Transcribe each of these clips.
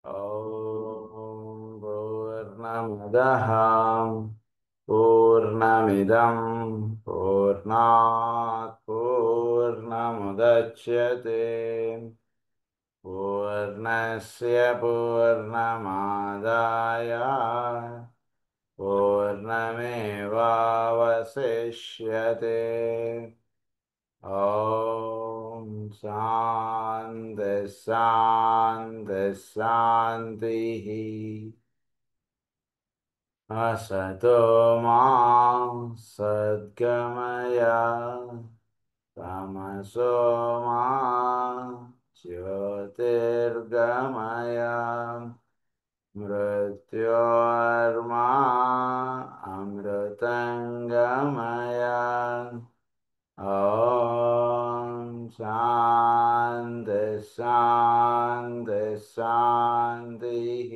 ॐ पूर्णमदः पूर्णमिदं पूर्णात् पूर्णमुदच्यते पूर्णस्य पूर्णमादाय पूर्णमेवावशिष्यते ॐ शान्ति शान्ति शान्तिः असतो मा सद्गमय तमसो मा ज्योतिर्गमय मृत्योर्मा अमृतङ्गमय ॐ शान्ति शान्ति शान्तिः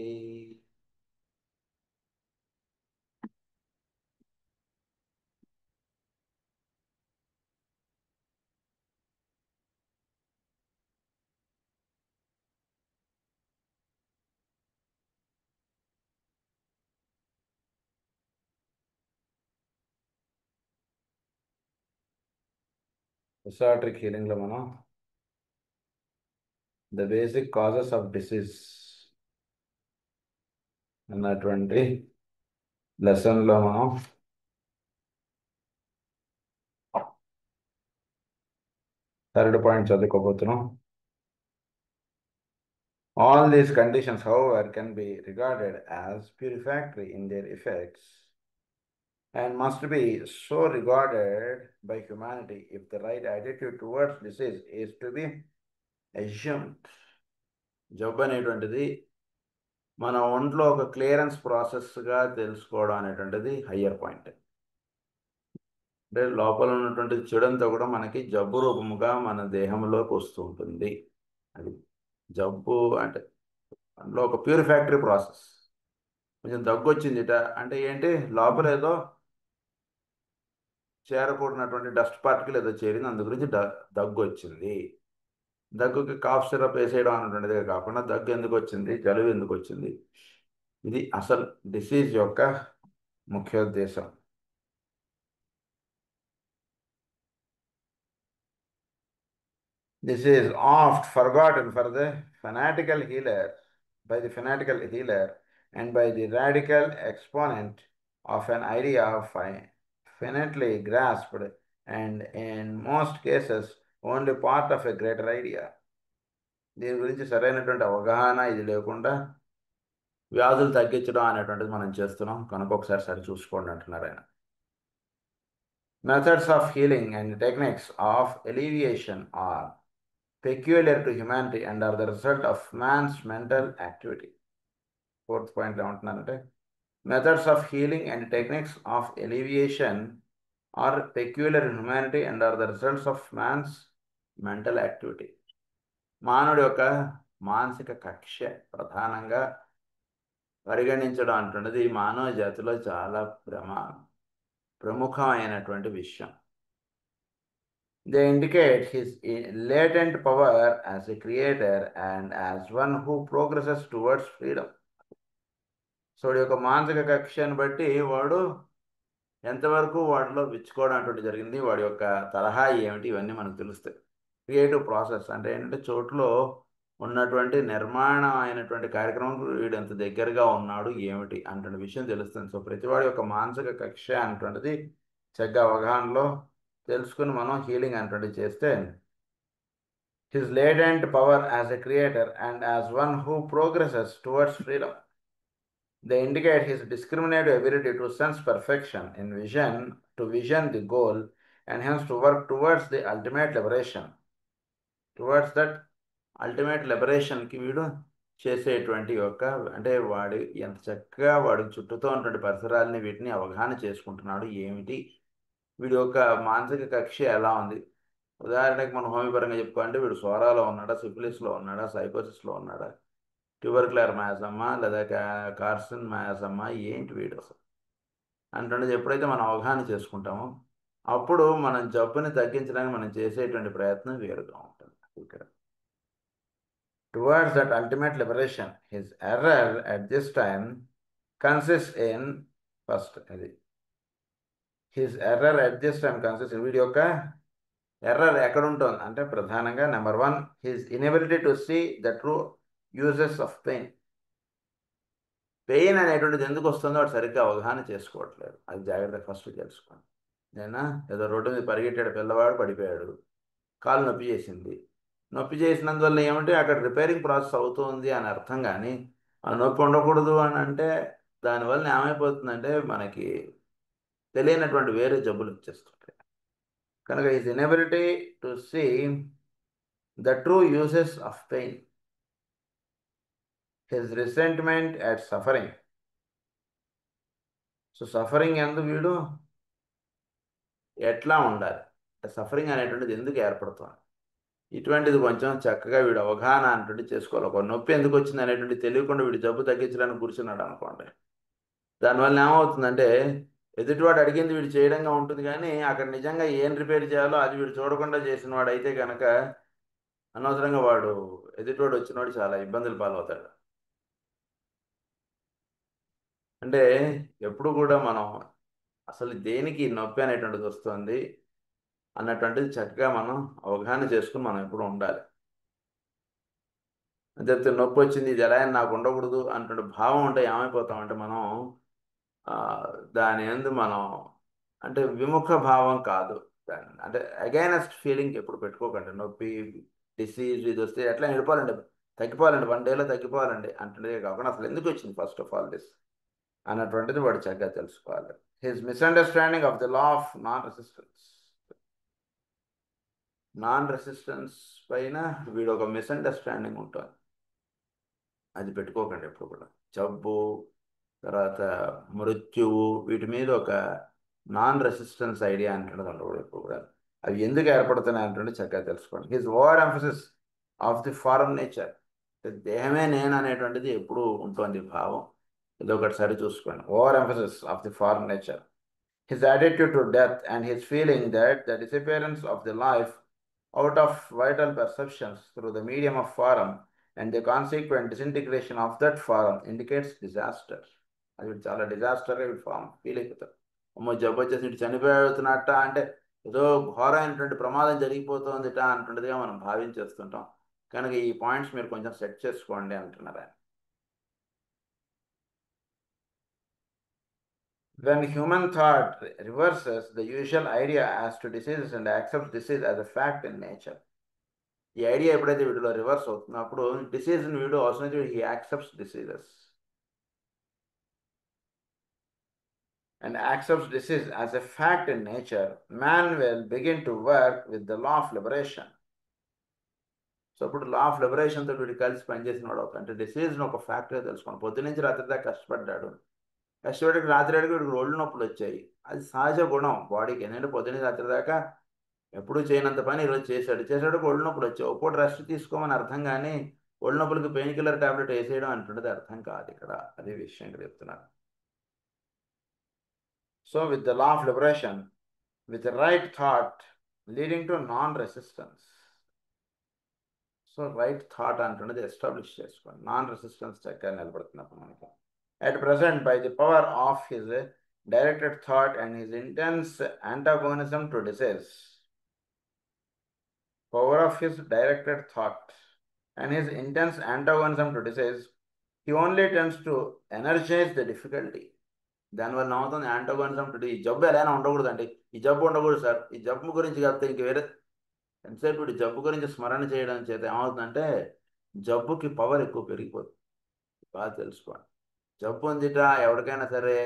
ఎసాట్రిక్ హీలింగ్లో మనం the basic causes of disease అన్నటువంటి లెసన్లో మనం థర్డ్ పాయింట్ చదువుకోబోతున్నాం. All these conditions, however, can be regarded as purifactory in their effects and must be so regarded by humanity if the right attitude towards disease is to be assumed. జబ్బు అనేటువంటిది మన ఒంట్లో ఒక clearance ప్రాసెస్గా తెలుసుకోవడం అనేటువంటిది higher point. అంటే లోపల ఉన్నటువంటి చెడంతా కూడా మనకి జబ్బు రూపముగా మన దేహంలోకి వస్తూ ఉంటుంది. అది జబ్బు అంటే అందులో ఒక ప్యూరిఫాక్టరీ ప్రాసెస్. కొంచెం దగ్గు వచ్చిందిట అంటే ఏంటి, లోపల ఏదో చేరకూడనటువంటి డస్ట్ పార్టికల్ ఏదో చేరింది, అందు గురించి దగ్గు వచ్చింది. దగ్గుకి కాఫ్ సిరప్ వేసేయడం అనేటువంటిదే కాకుండా దగ్గు ఎందుకు వచ్చింది, జలుబు ఎందుకు వచ్చింది, ఇది అసలు డిసీజ్ యొక్క ముఖ్యోద్దేశం. This is oft forgotten for the fanatical healer, by the fanatical healer and by the radical exponent of an idea finitely grasped and in most cases only part of a greater idea. దీని గురించి సరైనటువంటి అవగాహన ఇది లేకుండా వ్యాధులు తగ్గించడం అనేటువంటిది మనం చేస్తున్నాం కనుక ఒకసారి సరి చూసుకోండి అంటున్నారు ఆయన. Methods of healing and techniques of alleviation are peculiar to humanity and are the result of man's mental activity. Fourth point ఏమంటున్నారంటే methods of healing and techniques of alleviation are peculiar in humanity and are the results of man's mental activity. మానవుడి యొక్క మానసిక కక్ష ప్రధానంగా పరిగణించడం అంటున్నది మానవ జాతిలో చాలా ప్రముఖమైనటువంటి విషయం. They indicate his latent power as a creator and as one who progresses towards freedom. So వాడి యొక్క మానసిక కక్షను బట్టి వాడు ఎంతవరకు వాడిలో విచ్చుకోవడం అటువంటి జరిగింది, వాడి యొక్క తరహా ఏమిటి, ఇవన్నీ మనకు తెలుస్తాయి. క్రియేటివ్ ప్రాసెస్ అంటే ఏంటంటే చోట్లో ఉన్నటువంటి నిర్మాణం అయినటువంటి కార్యక్రమం వీడు ఎంత దగ్గరగా ఉన్నాడు ఏమిటి అటువంటి విషయం తెలుస్తుంది. సో ప్రతివాడి యొక్క మానసిక కక్ష అనేటువంటిది చక్కగా అవగాహనలో తెలుసుకుని మనం హీలింగ్ అనేటువంటిది చేస్తే his latent power as a creator and as one who progresses towards freedom. They indicate his discriminative ability to sense perfection in vision, to vision the goal, and hence to work towards the ultimate liberation. Towards that ultimate liberation కి వీడు చేసేటువంటి యొక్క అంటే వాడు ఎంత చక్కగా వాడు చుట్టూతో ఉన్నటువంటి పరిసరాలని వీటిని అవగాహన చేసుకుంటున్నాడు ఏమిటి, వీడి యొక్క మానసిక కక్ష ఎలా ఉంది. ఉదాహరణకి మనం హోమియోపరంగా చెప్పుకోవాలంటే వీడు సోరాలో ఉన్నాడా, సిఫిలిస్లో ఉన్నాడా, సైకోసిస్లో ఉన్నాడా, ట్యూబర్క్యులర్ మయాసమ్మా లేదా కార్సిన్ మయాసమ్మా, ఏంటి వీడు అసలు అంటుండేది ఎప్పుడైతే మనం అవగాహన చేసుకుంటామో అప్పుడు మనం జబ్బుని తగ్గించడానికి మనం చేసేటువంటి ప్రయత్నం వేరుగా ఉంటుంది. ఇక్కడ towards that ultimate liberation. His error at this time consists in first అది his error at this time consist వీడి యొక్క ఎర్రర్ ఎక్కడ ఉంటుంది అంటే ప్రధానంగా number one his inability to see the true uses of pain. Pain అనేటువంటిది ఎందుకు వస్తుందో వాడు సరిగ్గా అవగాహన చేసుకోవట్లేదు. అది జాగ్రత్తగా ఫస్ట్ తెలుసుకోండి. నేనా ఏదో రోడ్డు మీద పరిగెట్టాడు పిల్లవాడు, పడిపోయాడు, కాలు నొప్పి చేసింది. నొప్పి చేసినందువల్ల ఏమంటే అక్కడ రిపేరింగ్ ప్రాసెస్ అవుతుంది అని అర్థం. కానీ ఆ నొప్పి ఉండకూడదు అని అంటే దానివల్ల ఏమైపోతుందంటే మనకి తెలియనటువంటి వేరే జబ్బులు వచ్చేస్తుంటాయి. కనుక his inability to see the true uses of pain, his resentment at suffering. So suffering ఎందు వీడు ఎట్లా ఉండాలి, సఫరింగ్ అనేటువంటిది ఎందుకు ఏర్పడుతుంది, ఇటువంటిది కొంచెం చక్కగా వీడు అవగాహన అనేటువంటి చేసుకోవాలి. ఒక నొప్పి ఎందుకు వచ్చింది అనేటువంటి తెలియకుండా వీడు జబ్బు తగ్గించడానికి కూర్చున్నాడు అనుకోండి, దానివల్ల ఏమవుతుందంటే ఎదుటివాడు అడిగింది వీడు చేయడంగా ఉంటుంది. కానీ అక్కడ నిజంగా ఏం రిపేర్ చేయాలో అది వీడు చూడకుండా చేసిన వాడు అయితే కనుక అనవసరంగా వాడు ఎదుటివాడు వచ్చినవాడు చాలా ఇబ్బందులు పాలవుతాడు. అంటే ఎప్పుడు కూడా మనం అసలు దేనికి నొప్పి అనేటువంటిది వస్తుంది అన్నటువంటిది చక్కగా మనం అవగాహన చేసుకుని మనం ఎప్పుడు ఉండాలి. అంతే నొప్పి వచ్చింది ఇది ఎలా అయినా నాకు ఉండకూడదు అన్నటువంటి భావం ఉంటే ఏమైపోతామంటే మనం దాని ఎందు మనం అంటే విముఖ భావం కాదు, దాని అంటే అగైనెస్ట్ ఫీలింగ్ ఎప్పుడు పెట్టుకోకండి. నొప్పి డిసీజ్ ఇది వస్తే ఎట్లా వెళ్ళిపోవాలండి, తగ్గిపోవాలండి, 1 డేలో తగ్గిపోవాలండి అంటే కాకుండా అసలు ఎందుకు వచ్చింది ఫస్ట్ ఆఫ్ ఆల్ దిస్ అన్నటువంటిది వాడు చక్కగా తెలుసుకోవాలి. His misunderstanding of the law of non resistance పైన వీడు ఒక మిస్అండర్స్టాండింగ్ ఉంటుంది. అది పెట్టుకోకండి ఎప్పుడు కూడా. జబ్బు తర్వాత మృత్యువు వీటి మీద ఒక నాన్ రెసిస్టెన్స్ ఐడియా అంటున్నది ఉండకూడదు ఎప్పుడు కూడా. అవి ఎందుకు ఏర్పడుతున్నాయి అంటే చక్కగా తెలుసుకోండి. His over emphasis of the foreign nature, దేహమే నేను అనేటువంటిది ఎప్పుడు ఉంటుంది భావం, ఇది ఒకటి సరి చూసుకోండి. Over emphasis of the foreign nature, his attitude to death, and his feeling that the disappearance of the life out of vital perceptions through the medium of form and the consequent disintegration of that form indicates disaster. అది చాలా డిజాస్టర్గా feel అయిపోతారు. అమ్మో జబ్బు వచ్చేసి ఇటు చనిపోతున్నట్ట అంటే ఏదో ఘోరమైనటువంటి ప్రమాదం జరిగిపోతుందిట అంటుండేదిగా మనం భావించేస్తుంటాం. కనుక ఈ పాయింట్స్ మీరు కొంచెం సెట్ చేసుకోండి అంటున్నారు ఆయన. When human thought reverses the usual idea as to diseases and accepts disease as a fact in nature, ఈ ఐడియా ఎప్పుడైతే వీటిలో రివర్స్ అవుతుందో అప్పుడు డిసీజ్ని వీడు అవసరం he accepts diseases and accepts disease as a fact in nature, man will begin to work with the law of liberation. So ఇప్పుడు law of లిబరేషన్తో వీడు కలిసి పనిచేసిన వాడు అవుతాడు. అంటే డిసీజ్ని ఒక ఫ్యాక్టరీ తెలుసుకోండి. పొద్దు నుంచి రాత్రి దాకా కష్టపడ్డాడు, కష్టపడి రాత్రి అడిగి వీడికి ఒళ్ళు నొప్పులు వచ్చాయి. అది సహజ గుణం బాడీకి. ఎందుకంటే పొద్దున్న రాత్రి దాకా ఎప్పుడు చేయనంత పని ఈరోజు చేసాడు ఒళ్ళు నొప్పులు వచ్చాయి. ఒక పూట రెస్ట్ తీసుకోమని అర్థం. కానీ ఒళ్ళు నొప్పులకి పెయిన్ కిల్లర్ టాబ్లెట్ వేసేయడం అంటున్నది అర్థం కాదు ఇక్కడ. అదే విషయం ఇక్కడ చెప్తున్నారు. So with the law of liberation, with right thought leading to non resistance. So right thought అంటున్నది ఎస్టాబ్లిష్ చేసుకోండి. నాన్ రెసిస్టెన్స్ చక్కగా నిలబడుతున్నప్పుడు మనకి. At present, by the power of his directed thought and his intense antagonism to disease, power of his directed thought and his intense antagonism to disease, he only tends to energize the difficulty. దానివల్ల ఏమవుతుంది, యాంటోగోనిజం to ఈ జబ్బు ఎలా ఉండకూడదండి, ఈ జబ్బు ఉండకూడదు sir, ఈ జబ్బు గురించి కాకపోతే ఇంక వేరే ఎంతసేపు వీడు జబ్బు గురించి స్మరణ చేయడం చేత ఏమవుతుందంటే జబ్బుకి పవర్ ఎక్కువ పెరిగిపోతుంది. బాగా తెలుసుకోండి. జబ్బు ఉందిట ఎవరికైనా సరే,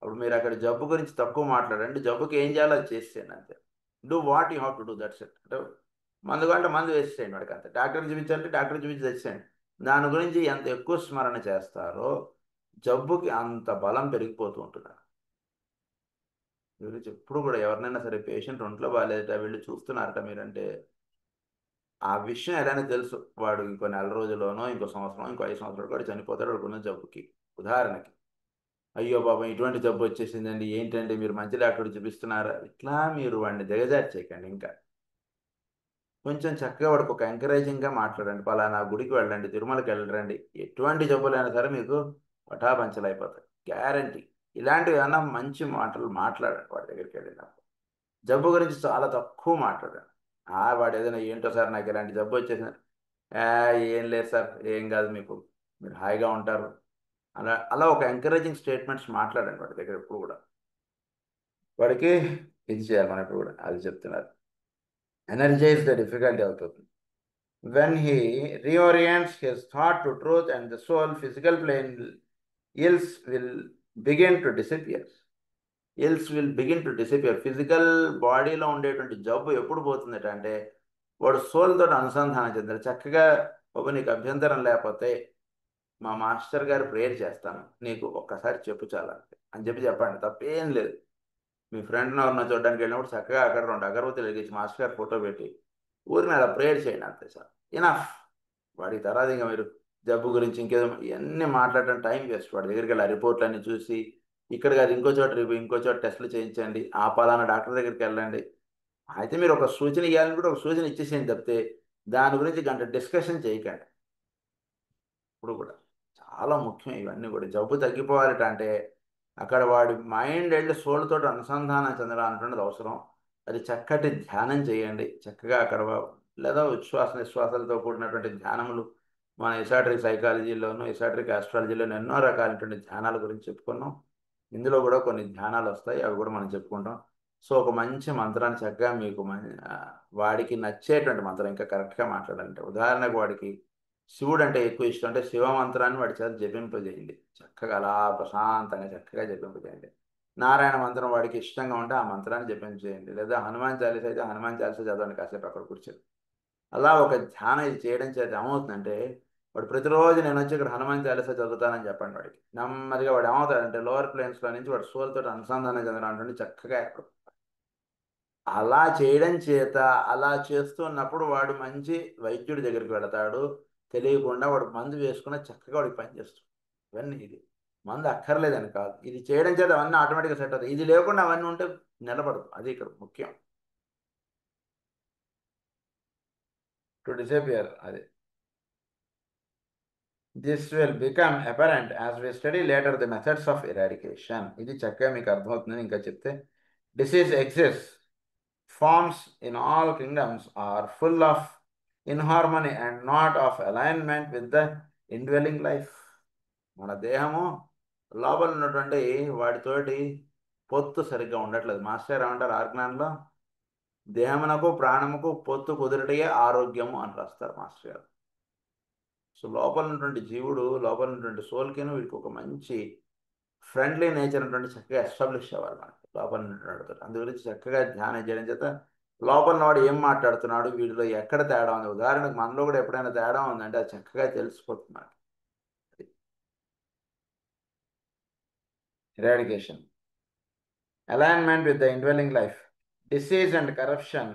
అప్పుడు మీరు అక్కడ జబ్బు గురించి తక్కువ మాట్లాడండి, జబ్బుకి ఏం చేయాలో అది చేసేయండి అంతే. Do what you have to do, that's it. అంటే మందు కంటే మందు వేసేయండి వాడికి అంతే. డాక్టర్ చూపించాలంటే డాక్టర్ చూపించి తెచ్చేయండి. దాని గురించి ఎంత ఎక్కువ స్మరణ చేస్తారో జబ్బుకి అంత బలం పెరిగిపోతూ ఉంటుంది. గురించి ఎప్పుడు కూడా ఎవరినైనా సరే పేషెంట్ ఒంట్లో బాగాలేదట వీళ్ళు చూస్తున్నారట మీరంటే ఆ విషయం ఎలానే తెలుసు. వాడు ఇంకో నెల రోజుల్లోనో ఇంకో సంవత్సరం ఇంకో 5 సంవత్సరాలు కూడా చనిపోతాడు వాడుకున్న జబ్బుకి. ఉదాహరణకి అయ్యో పాపం ఇటువంటి జబ్బు వచ్చేసిందండి ఏంటంటే మీరు మంచి డాక్టర్ చూపిస్తున్నారా, ఇట్లా మీరు వాడిని దిగజార్చేయకండి. ఇంకా కొంచెం చక్కగా వాడికి ఒక ఎంకరేజింగ్గా మాట్లాడండి. పలానా గుడికి వెళ్ళండి, తిరుమలకి వెళ్ళండి, ఎటువంటి జబ్బులైనా సరే మీకు పటాపంచలైపోతాయి, గ్యారంటీ. ఇలాంటివి ఏమన్నా మంచి మాటలు మాట్లాడండి వాడి దగ్గరికి వెళ్ళినప్పుడు. జబ్బు గురించి చాలా తక్కువ మాట్లాడండి. వాడు ఏదైనా ఏంటో సార్ నాకు ఇలాంటి జబ్బు వచ్చేసింది, "ఆ, ఏం లేదు సార్, ఏం కాదు మీకు, మీరు హాయిగా ఉంటారు." అలా అలా ఒక ఎంకరేజింగ్ స్టేట్మెంట్స్ మాట్లాడండి వాడి దగ్గర ఎప్పుడు కూడా. వాడికి ఇది చేయాలి మనం ఇప్పుడు కూడా, అది చెప్తున్నారు. ఎనర్జైజ్ ద డిఫికల్టీ అవుతుంది. When he reorients his thought to truth and the soul, physical plane ills will begin to disappear. Ills will begin to disappear. Physical బాడీలో ఉండేటువంటి జబ్బు ఎప్పుడు పోతుందట అంటే వాడు సోల్ తోటి అనుసంధానం చెందాడు. చక్కగా బాబు నీకు అభ్యంతరం లేకపోతే మా మాస్టర్ గారు ప్రేయర్ చేస్తాను, నీకు ఒక్కసారి చెప్పు చాలా అని చెప్పండి, తప్పేం లేదు. మీ ఫ్రెండ్ని ఎవరన్నా చూడడానికి వెళ్ళినప్పుడు చక్కగా అక్కడ 2 అగరబత్తులు వెలిగించి మాస్టర్ గారు ఫోటో పెట్టి ఊరిని అలా ప్రేయర్ చేయండి, అంతే సార్, ఇనఫ్. వాడికి తర్వాత ఇంకా మీరు జబ్బు గురించి ఇంకేదో ఇవన్నీ మాట్లాడటం టైం వేస్ట్. వాడి దగ్గరికి వెళ్ళి ఆ రిపోర్ట్లన్నీ చూసి ఇక్కడ కాదు ఇంకో చోట ఇంకో చోట టెస్టులు చేయించండి, ఆ పలానా డాక్టర్ దగ్గరికి వెళ్ళండి. అయితే మీరు ఒక సూచన ఇవ్వాలని కూడా ఒక సూచన ఇచ్చేసేయండి తప్పితే దాని గురించి గంట డిస్కషన్ చేయకండి. ఇప్పుడు కూడా చాలా ముఖ్యం ఇవన్నీ కూడా. జబ్బు తగ్గిపోవాలట అంటే అక్కడ వాడి మైండ్ అండ్ సోల్ తోటి అనుసంధానం చెందడం అంటున్నది అవసరం. అది చక్కటి ధ్యానం చేయండి చక్కగా అక్కడ, లేదా ఉచ్ఛ్వాస నిశ్వాసాలతో కూడినటువంటి ధ్యానములు. మన ఎసాట్రిక్ సైకాలజీలోను ఎసాట్రిక్ ఆస్ట్రాలజీలోను ఎన్నో రకాలైనటువంటి ధ్యానాల గురించి చెప్పుకున్నాం. ఇందులో కూడా కొన్ని ధ్యానాలు వస్తాయి, అవి కూడా మనం చెప్పుకుంటాం. సో ఒక మంచి మంత్రాన్ని చక్కగా మీకు వాడికి నచ్చేటువంటి మంత్రం, ఇంకా కరెక్ట్గా మాట్లాడాలంటే ఉదాహరణకు వాడికి శివుడు అంటే ఎక్కువ ఇష్టం అంటే శివ మంత్రాన్ని వాడి చేత జపింపజేయండి. చక్కగా అలా ప్రశాంతంగా చక్కగా జపింపజేయండి. నారాయణ మంత్రం వాడికి ఇష్టంగా ఉంటే ఆ మంత్రాన్ని జపింపజేయండి. లేదా హనుమాన్ చాలీస అయితే హనుమాన్ చాలీస చదవండి కాసేపు అక్కడ కూర్చొని. అలా ఒక ధ్యానం ఇది చేయడం చేత ఏమవుతుందంటే వాడు ప్రతిరోజు నేను వచ్చి ఇక్కడ హనుమాన్ చాలీస చదువుతానని చెప్పండి వాడికి. నెమ్మదిగా వాడు ఏమవుతాడంటే లోవర్ ప్లేన్స్లో నుంచి వాడు సోల్ తోటి అనుసంధానం చెందడం అంటే చక్కగా ఏర్పడు. అలా చేయడం చేత, అలా చేస్తున్నప్పుడు వాడు మంచి వైద్యుడి దగ్గరికి వెళతాడు. తెలియకుండా వాడు మందు వేసుకున్న చక్కగా వాడికి పనిచేస్తుంది. ఇవన్నీ ఇది మందు అక్కర్లేదని కాదు, ఇది చేయడం చేత అవన్నీ ఆటోమేటిక్గా సెట్ అవుతాయి. ఇది లేకుండా అవన్నీ ఉంటే నిలబడదు, అది ఇక్కడ ముఖ్యం. టు డిసపియర్ అది. This will become apparent as we study later the methods of eradication. ఇది చక్కగా మీకు అర్థమవుతుంది ఇంకా చెప్తే. Disease exist. Forms in all kingdoms are full of inharmony and not of alignment with the indwelling life. మన దేహము లోపల ఉన్నటువంటి వాటితోటి పొత్తు సరిగ్గా ఉండట్లేదు. మాస్టర్ ఏమంటారు ఆర్జ్ఞానంలో, దేహమునకు ప్రాణముకు పొత్తు కుదురటయే ఆరోగ్యము అని రాస్తారు మాస్టర్ గారు. సో లోపల ఉన్నటువంటి జీవుడు, లోపల ఉన్నటువంటి సోల్కిను వీడికి ఒక మంచి ఫ్రెండ్లీ నేచర్ ఉన్నటువంటి చక్కగా ఎస్టాబ్లిష్ అవ్వాలి మనకి లోపల ఉన్నటువంటి. అందు గురించి చక్కగా ధ్యానం చేయడం చేత లోపల వాడు ఏం మాట్లాడుతున్నాడు, వీడిలో ఎక్కడ తేడా ఉంది. ఉదాహరణకు మనలో కూడా ఎప్పుడైనా తేడా ఉందంటే అది చక్కగా తెలిసిపోతుంది మనకి. Eradication, alignment with the indwelling life. Disease and corruption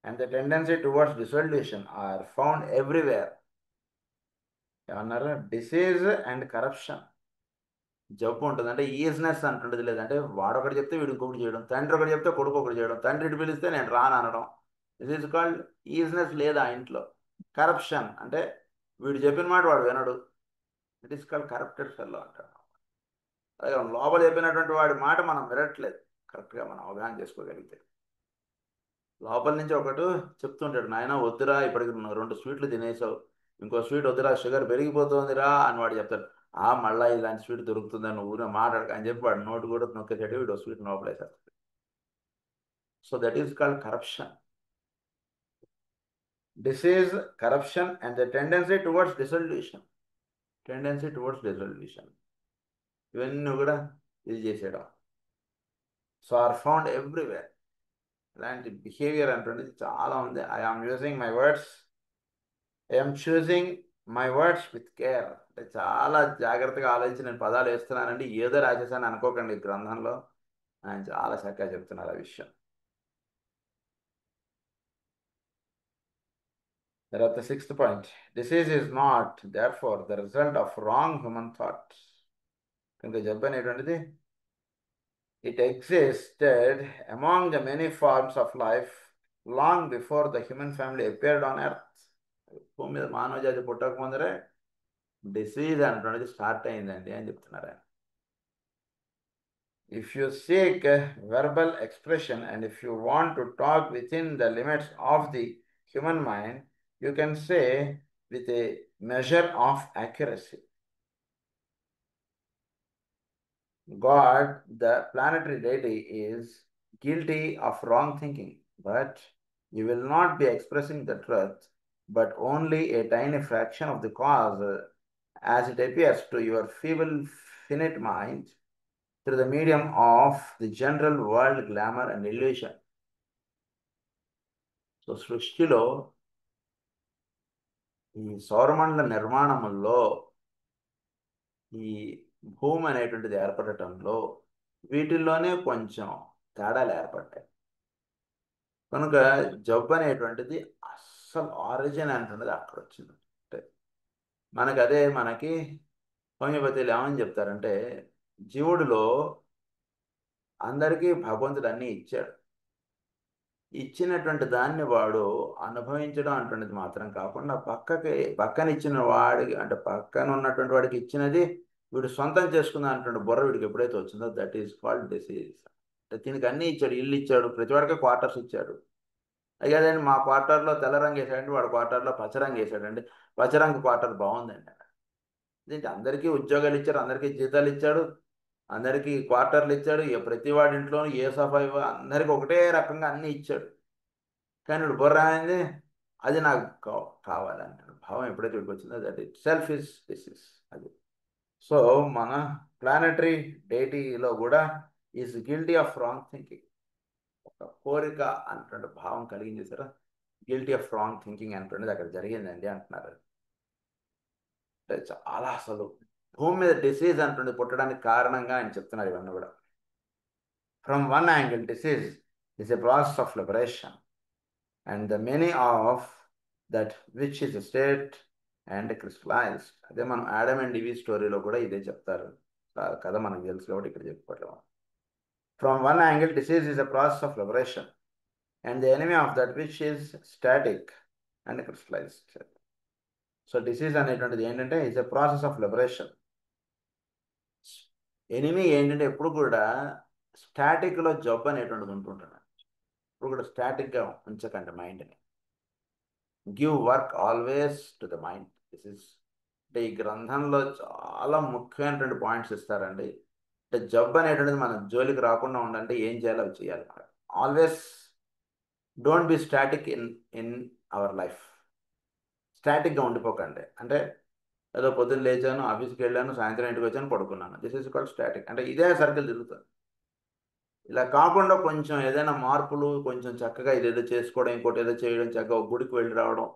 and the tendency towards dissolution are found everywhere. ఏమన్నారు? Disease and corruption. జబ్బు ఉంటుంది అంటే ఈజినెస్ అంటుండదు. లేదంటే వాడొకటి చెప్తే వీడు ఇంకొకటి చేయడం, తండ్రి ఒకటి చెప్తే కొడుకు ఒకటి చేయడం, తండ్రి ఇటు పిలిస్తే నేను రాను అనడం. దిస్ ఈజ్ కాల్డ్ ఈజినెస్ లేదా ఇంట్లో. కరప్షన్ అంటే వీడు చెప్పిన మాట వాడు వినడు, it is called corrupted fellow అంటాడు. అలాగే లోపల చెప్పినటువంటి వాడి మాట మనం వినట్లేదు, కరెక్ట్గా మనం అవగాహన చేసుకోగలిగితే. లోపల నుంచి ఒకటి చెప్తుంటాడు, నాయన వద్దురా ఇప్పటికి 2 స్వీట్లు తినేసావు, ఇంకో స్వీట్ వద్దురా షుగర్ పెరిగిపోతుందిరా అని వాడు చెప్తాడు. మళ్ళీ ఇలాంటి స్వీట్ దొరుకుతుందని ఊరే మాట్లాడక అని చెప్పి వాడు నోటు కూడా నొక్కేసాడు, వీడు స్వీట్ లోపలేసేస్తాడు. So that is called corruption. Disease, corruption and the tendency towards dissolution. Tendency towards dissolution ఇవన్నీ కూడా ఇది చేసేయడం. So are found everywhere. ఇలాంటి బిహేవియర్ అంటుంది చాలా ఉంది. I'm using my words, I'm choosing my words with care. అంటే చాలా జాగ్రత్తగా ఆలోచించి నేను పదాలు వేస్తున్నానండి, ఏదో రాసేసాను అనుకోకండి. ఈ గ్రంథంలో ఆయన చాలా చక్కగా చెప్తున్నారు ఆ విషయం. తర్వాత 6th point, disease is not therefore the result of wrong human thought. కనుక జబ్బు అనేటువంటిది it existed among the many forms of life long before the human family appeared on earth. భూమి మీద మానవ జాతి పుట్టక ముందరే డిసీజ్ అంటున్నది స్టార్ట్ అయిందండి అని చెప్తున్నారు ఆయన. If you seek verbal expression and if you want to talk within the limits of the human mind, you can say with a measure of accuracy, God, the planetary deity, is guilty of wrong thinking, but you will not be expressing the truth, but only a tiny fraction of the cause as it appears to your feeble, finite mind through the medium of the general world glamour and illusion. So సృష్టిలో ఈ సౌరమండల నిర్మాణముల్లో ఈ భూమి అనేటువంటిది ఏర్పడటంలో వీటిల్లోనే కొంచెం తేడాలు ఏర్పడ్డాయి. కనుక జబ్బు అనేటువంటిది అస్సలు ఆరిజిన్ అంటున్నది అక్కడ వచ్చింది. అంటే మనకి హోమియోపతిలో ఏమని చెప్తారంటే జీవుడిలో అందరికీ భగవంతుడు అన్నీ ఇచ్చాడు. ఇచ్చినటువంటి దాన్ని వాడు అనుభవించడం అంటున్నది మాత్రం కాకుండా పక్కన ఇచ్చిన వాడికి అంటే పక్కన ఉన్నటువంటి వాడికి ఇచ్చినది వీడు సొంతం చేసుకుందాం అన్నటువంటి బుర్ర వీడికి ఎప్పుడైతే వచ్చిందో దట్ ఈస్ కాల్డ్ డిసీజ్. అంటే దీనికి అన్నీ ఇచ్చాడు, ఇల్లు ఇచ్చాడు, ప్రతి వాడికి క్వార్టర్స్ ఇచ్చాడు. అయ్యాదండి మా క్వార్టర్లో తెల్ల రంగు వేసాడండి, వాడు క్వార్టర్లో పచ్చరంగు వేసాడండి, పచ్చరంగు క్వార్టర్ బాగుందండి. దీంట్లో అందరికీ ఉద్యోగాలు ఇచ్చారు, అందరికీ జీతాలు ఇచ్చాడు, అందరికీ క్వార్టర్లు ఇచ్చాడు, ప్రతి వాడి ఇంట్లో ఏ సఫా అందరికీ ఒకటే రకంగా అన్నీ ఇచ్చాడు. కానీ ఇప్పుడు బుర్ర అనేది అది నాకు కావాలంటాడు. భావం ఎప్పుడైతే వీడికి వచ్చిందో that itself is disease అది. సో మన ప్లానటరీ డేటీలో కూడా is guilty of wrong thinking. ఒక కోరిక అంటుండే భావం కలిగింది sir, guilty of wrong thinking అంటుండేది అక్కడ జరిగిందండి అంటున్నారు. అంటే చాలా అసలు భూమి మీద డిసీజ్ అంటుండే పుట్టడానికి కారణంగా ఆయన చెప్తున్నారు ఇవన్నీ కూడా. From one angle disease is a process of liberation and the meaning of that which is a state and crystallized. అదే మనం ఆడమ్ అండ్ ఈవ్ స్టోరీలో కూడా ఇదే చెప్తారు కదా, మనకు తెలుసు కాబట్టి ఇక్కడ చెప్పుకోవట్లేదు. From one angle disease is a process of liberation and the enemy of that which is static and crystallised. So disease అనేటువంటిది ఏంటంటే is a process of liberation. Enemy ఏంటంటే ఎప్పుడు కూడా స్టాటిక్లో జబ్బు అనేటువంటిది ఉంటుంటాడు. ఇప్పుడు కూడా స్టాటిక్గా ఉంచకండి మైండ్ని. Give work always to the mind. This is అంటే ఈ గ్రంథంలో చాలా ముఖ్యమైనటువంటి పాయింట్స్ ఇస్తారండి. అంటే జబ్బు అనేటువంటిది మన జోలికి రాకుండా ఉండాలంటే ఏం చేయాలో అవి చేయాలి. Always don't be static in our life. స్టాటిక్గా ఉండిపోకండి. అంటే ఏదో పొద్దున్న లేచాను, ఆఫీస్కి వెళ్ళాను, సాయంత్రం ఇంటికి వచ్చాను, పడుకున్నాను, దిస్ ఈజ్ కాల్డ్ స్టాటిక్. అంటే ఇదే సర్కిల్ తిరుగుతుంది. ఇలా కాకుండా కొంచెం ఏదైనా మార్పులు, కొంచెం చక్కగా ఇదేదో చేసుకోవడం, ఇంకోటి ఏదో చేయడం, చక్కగా ఒక గుడికి వెళ్ళి రావడం,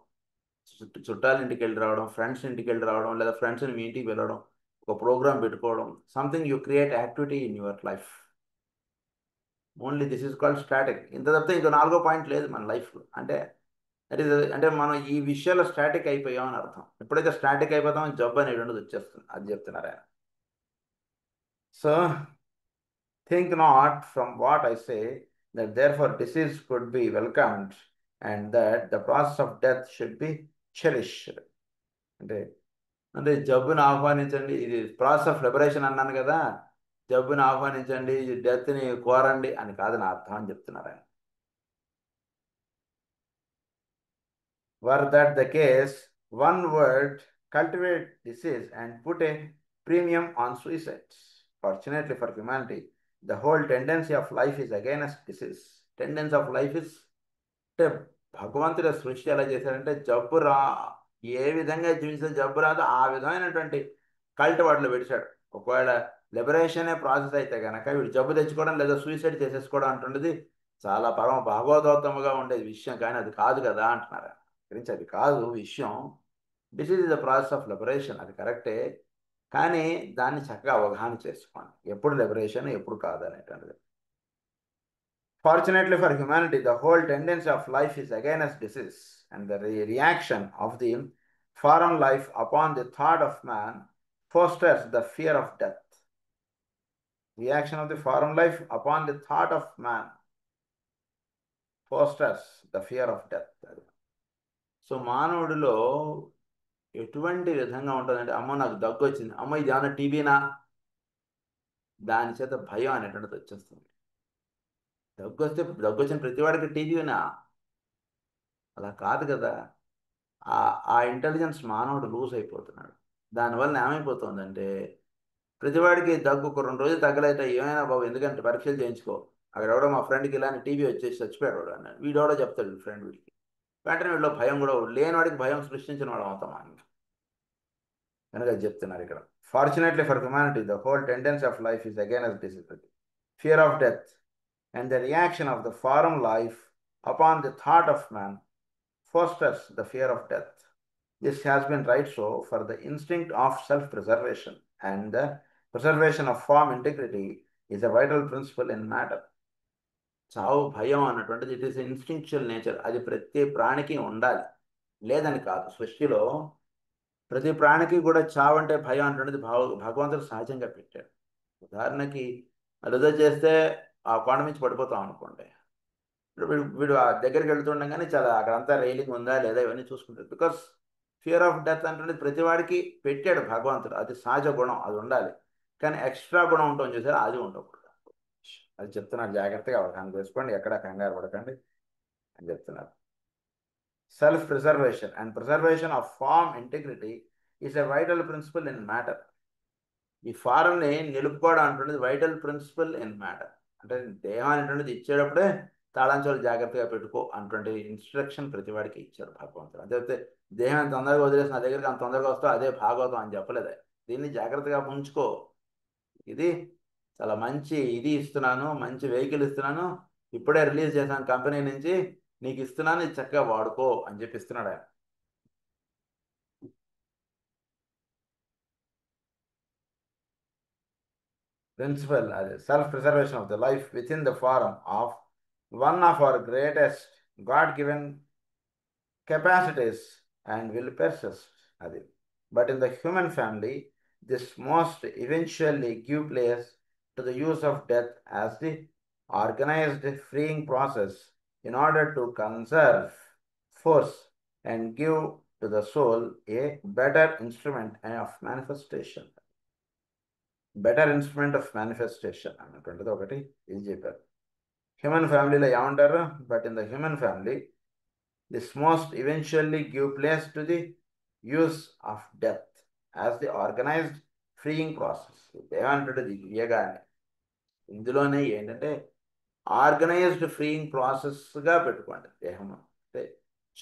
చుట్టాల ఇంటికి వెళ్ళి రావడం, ఫ్రెండ్స్ ఇంటికి వెళ్ళి రావడం, లేదా ఫ్రెండ్స్ని మీ ఇంటికి వెళ్ళడం, ఒక ప్రోగ్రామ్ పెట్టుకోవడం, something you create activity in your life. Only this is called static. ఇంత తప్పితే ఇంకో 4వ పాయింట్ లేదు మన లైఫ్లో. అంటే దట్ ఈస్ అంటే మనం ఈ విషయాల్లో స్టాటిక్ అయిపోయామని అర్థం. ఎప్పుడైతే స్టాటిక్ అయిపోతామో జబ్బు అనేటువంటిది వచ్చేస్తుంది. అది చెప్తున్నారు ఆయన. So think not from what I say that therefore disease could be welcomed and that the process of death should be cherished. అంటే అంటే జబ్బుని ఆహ్వానించండి, ఇది ప్రాసెస్ ఆఫ్ లిబరేషన్ అన్నాను కదా, జబ్బుని ఆహ్వానించండి, డెత్ని కోరండి అని కాదు నా అర్థం అని చెప్తున్నారు ఆయన. Were that the case, one would cultivate disease and put a premium on suicides. Fortunately for humanity, the whole tendency of life is against disease. Tendency of life is అంటే భగవంతుడి సృష్టి ఎలా చేశారంటే జబ్బు ఏ విధంగా జీవిస్తే జబ్బు రాదో ఆ విధమైనటువంటి కల్ట్ వాటిలో పెడిచాడు. ఒకవేళ లిబరేషనే ప్రాసెస్ అయితే కనుక వీడు జబ్బు తెచ్చుకోవడం లేదా సూసైడ్ చేసేసుకోవడం అంటున్నది చాలా పరమ భాగవతోత్తముగా ఉండేది విషయం, కానీ అది కాదు కదా అంటున్నారు. గురించి అది కాదు విషయం. Disease is the process of liberation, అది కరెక్టే, కానీ దాన్ని చక్కగా అవగాహన చేసుకోండి ఎప్పుడు లిబరేషన్ ఎప్పుడు కాదు అనేటువంటిది. Fortunately for humanity, the whole tendency of life is against disease, and the reaction of the foreign life upon the thought of man fosters the fear of death. Reaction of the foreign life upon the thought of man fosters the fear of death. So మానవుడిలో ఎటువంటి విధంగా ఉంటుందంటే, అమ్మ నాకు దగ్గు వచ్చింది, అమ్మ ఇది ఏమన్నా టీబీనా, దాని చేత భయం అనేటువంటిది వచ్చేస్తుంది. దగ్గు వచ్చిన ప్రతి వాడికి టీబీనా? అలా కాదు కదా. ఆ ఇంటెలిజెన్స్ మానవుడు లూజ్ అయిపోతున్నాడు. దానివల్ల ఏమైపోతుందంటే, ప్రతివాడికి దగ్గు ఒక 2 రోజులు తగ్గలేట, ఏమైనా బాబు ఎందుకంటే పరీక్షలు చేయించుకో, అక్కడ ఎవడో మా ఫ్రెండ్కి ఇలానే టీబీ వచ్చేసి చచ్చిపోయాడు వాడు అన్నాడు, వీడెవడో చెప్తాడు వీడి ఫ్రెండ్ వీడికి, వెంటనే వీళ్ళు భయం కూడా, లేని వాడికి భయం సృష్టించిన వాడు అవుతాం మనం. కనుక అది చెప్తున్నారు ఇక్కడ. Fortunately for humanity the whole tendency of life is again as discipline, fear of death, and the reaction of the foreign life upon the thought of man fosters the fear of death. This has been right so for the instinct of self-preservation, and the preservation of form integrity is a vital principle in matter. చావు భయం అన్నటువంటిది it is instinctual nature, అది ప్రతి ప్రాణికి ఉండాలి, లేదని కాదు. సృష్టిలో ప్రతి ప్రాణికి కూడా చావు అంటే భయం అన్నటువంటిది భగవంతుడు సహజంగా పెట్టాడు. ఉదాహరణకి అలుదో చేస్తే ఆ కొండ నుంచి పడిపోతాం అనుకోండి, వీడు ఆ దగ్గరికి వెళ్తుండగానే చాలా అక్కడంతా రైలింగ్ ఉందా లేదా ఇవన్నీ చూసుకుంటాడు. బికాస్ ఫియర్ ఆఫ్ డెత్ అంటే ప్రతి వాడికి పెట్టాడు భగవంతుడు, అది సహజ గుణం, అది ఉండాలి. కానీ ఎక్స్ట్రా గుణం ఉంటుంది చూసారా, అది ఉండకూడదు. అది చెప్తున్నారు, జాగ్రత్తగా అవగాహన చేసుకోండి, ఎక్కడ కంగారు పడకండి అని చెప్తున్నారు. Self preservation and preservation of form integrity is a vital principle in matter. ఈ ఫారంని నిలుపుకోవడం అంటున్నది వైటల్ ప్రిన్సిపల్ ఇన్ మ్యాటర్. అంటే దేహం అనేటువంటిది ఇచ్చేటప్పుడే తాళంచాలు జాగ్రత్తగా పెట్టుకో అటువంటి ఇన్స్ట్రక్షన్ ప్రతి వాడికి ఇచ్చారు భగవంతుడు. అంతే దేహం ఎంత తొందరగా వదిలేసి నా దగ్గరికి అంత తొందరగా వస్తావు అదే భాగవతం అని చెప్పలేదు. దీన్ని జాగ్రత్తగా ఉంచుకో, ఇది చాలా మంచి ఇది ఇస్తున్నాను, మంచి వెహికల్ ఇస్తున్నాను, ఇప్పుడే రిలీజ్ చేశాను కంపెనీ నుంచి, నీకు ఇస్తున్నాను, ఇది చక్కగా వాడుకో అని చెప్పి ఇస్తున్నాడు ఆయన. Principle as self-preservation of the life within the form of one of our greatest God-given capacities and will persist. But in the human family, this must eventually give place to the use of death as the organized freeing process in order to conserve force and give to the soul a better instrument of manifestation. Better instrument of manifestation అన్నటువంటిది ఒకటి ఇది చెప్పారు. Human ఫ్యామిలీలో ఏమంటారు, but in the human family this most eventually give place to the use of death as the organised freeing process. ఏమంటాడు ఇయ్యగానే, ఇందులోనే ఏంటంటే organised freeing ప్రాసెస్గా పెట్టుకోండి దేహం. అంటే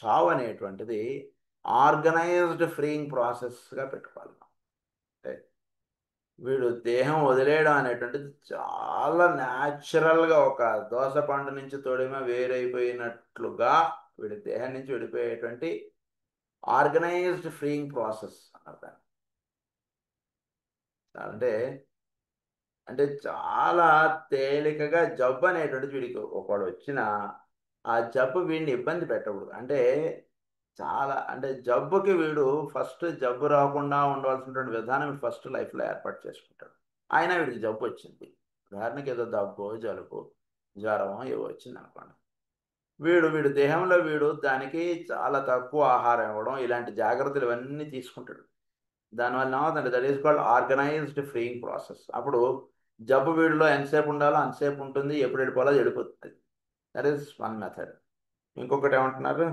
చావు అనేటువంటిది ఆర్గనైజ్డ్ ఫ్రీయింగ్ ప్రాసెస్గా పెట్టుకోవాలి. అంటే వీడు దేహం వదిలేయడం అనేటువంటిది చాలా న్యాచురల్గా ఒక దోస పండు నుంచి తోడేమో వేరైపోయినట్లుగా వీడి దేహం నుంచి విడిపోయేటువంటి ఆర్గనైజ్డ్ ఫ్రీయింగ్ ప్రాసెస్ అన్నారు దాన్ని. అంటే అంటే చాలా తేలికగా జబ్బు అనేటువంటిది వీడికి ఒకడు వచ్చిన ఆ జబ్బు వీడిని ఇబ్బంది పెట్టకూడదు. అంటే చాలా అంటే జబ్బుకి వీడు ఫస్ట్ జబ్బు రాకుండా ఉండవలసినటువంటి విధానం ఫస్ట్ లైఫ్లో ఏర్పాటు చేసుకుంటాడు. అయినా వీడికి జబ్బు వచ్చింది, ఉదాహరణకి ఏదో దగ్గు జలుబు జ్వరమో ఏవో వచ్చింది అనుకోండి, వీడు దేహంలో వీడు దానికి చాలా తక్కువ ఆహారం ఇవ్వడం, ఇలాంటి జాగ్రత్తలు ఇవన్నీ తీసుకుంటాడు. దానివల్ల ఏమవుతుంది, that is called organised freeing process. అప్పుడు జబ్బు వీడిలో ఎంతసేపు ఉండాలో అంతసేపు ఉంటుంది, ఎప్పుడు వెళ్ళిపోవాలో వెళ్ళిపోతుంది. That is one method. ఇంకొకటి ఏమంటున్నారు,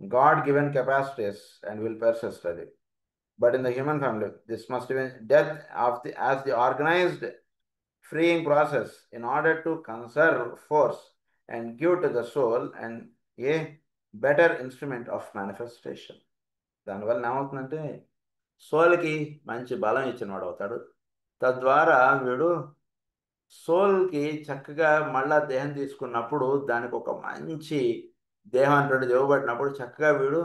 God-given capacities and will persist. But in the human family, this must be death as the organized freeing process in order to conserve force and give to the soul and a better instrument of manifestation. దానివల్ల ఏమవుతుందంటే సోల్కి మంచి బలం ఇచ్చిన వాడు అవుతాడు. తద్వారా వీడు సోల్కి చక్కగా మళ్ళా దేహం తీసుకున్నప్పుడు దానికి ఒక మంచి దేహం అటువంటిది ఇవ్వబడినప్పుడు చక్కగా వీడు